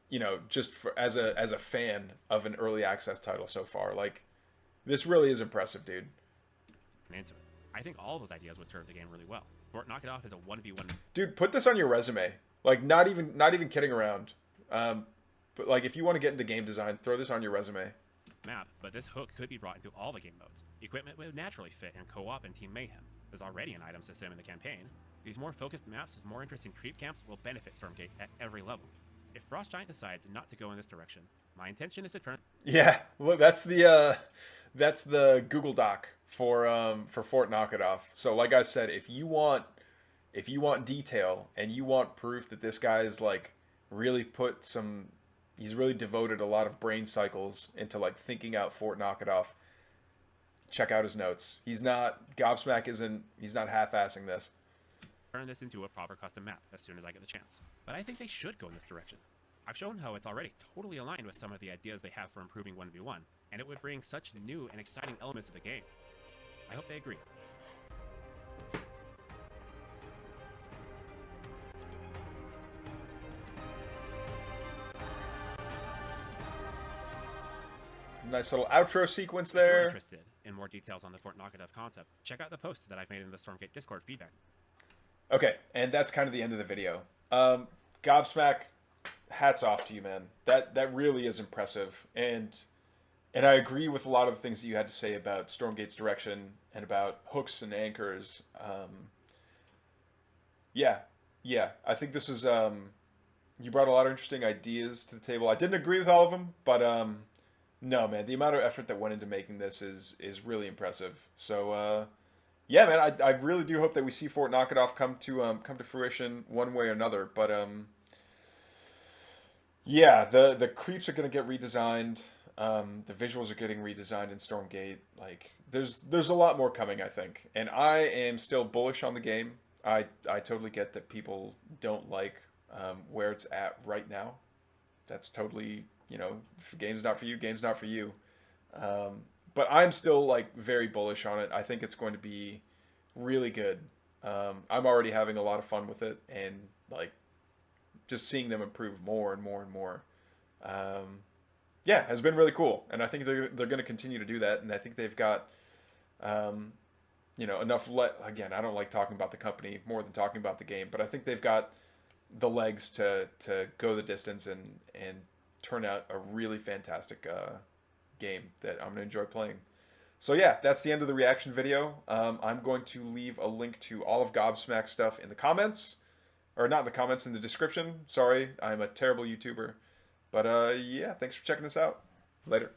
You know, just as a fan of an early access title so far. Like, this really is impressive, dude. Into it. I think all those ideas would serve the game really well. Fort Nokitoff is a 1v1. Dude, put this on your resume. Like, not even kidding around. But like, if you want to get into game design, throw this on your resume. Map, but this hook could be brought into all the game modes. Equipment would naturally fit in co-op and Team Mayhem. There's already an item system in the campaign. These more focused maps with more interesting creep camps will benefit Stormgate at every level. If Frost Giant decides not to go in this direction, my intention is to turn... Yeah, well, that's the Google Doc for Fort Nokitoff. So like I said, if you want detail and you want proof that this guy is like really he's really devoted a lot of brain cycles into like thinking out Fort Nokitoff, check out his notes. He's not half-assing this. Turn this into a proper custom map as soon as I get the chance. But I think they should go in this direction. I've shown how it's already totally aligned with some of the ideas they have for improving 1v1, and it would bring such new and exciting elements to the game. I hope they agree. Nice little outro sequence If you're there. interested in more details on the Fort Nokitoff concept, check out the posts that I've made in the Stormgate Discord feedback. Okay, and that's kind of the end of the video. Gobsmack, hats off to you, man. That really is impressive, and I agree with a lot of the things that you had to say about Stormgate's direction and about hooks and anchors. Yeah, I think this was you brought a lot of interesting ideas to the table. I didn't agree with all of them, but no, man, the amount of effort that went into making this is really impressive. So yeah, man, I really do hope that we see Fort Nokitoff come to fruition one way or another. But yeah, the creeps are gonna get redesigned. The visuals are getting redesigned in Stormgate. Like, there's a lot more coming, I think, and I am still bullish on the game. I totally get that people don't like where it's at right now. That's totally, you know, if the game's not for you, game's not for you. But I'm still like very bullish on it. I think it's going to be really good. I'm already having a lot of fun with it, and like just seeing them improve more and more and more. Yeah, has been really cool, and I think they're going to continue to do that. And I think they've got, you know, enough. Again, I don't like talking about the company more than talking about the game, but I think they've got the legs to go the distance and turn out a really fantastic game that I'm going to enjoy playing. So yeah, that's the end of the reaction video. I'm going to leave a link to all of Gobsmack's stuff in the comments. Or not in the comments, in the description. Sorry, I'm a terrible YouTuber. But yeah, thanks for checking this out. Later.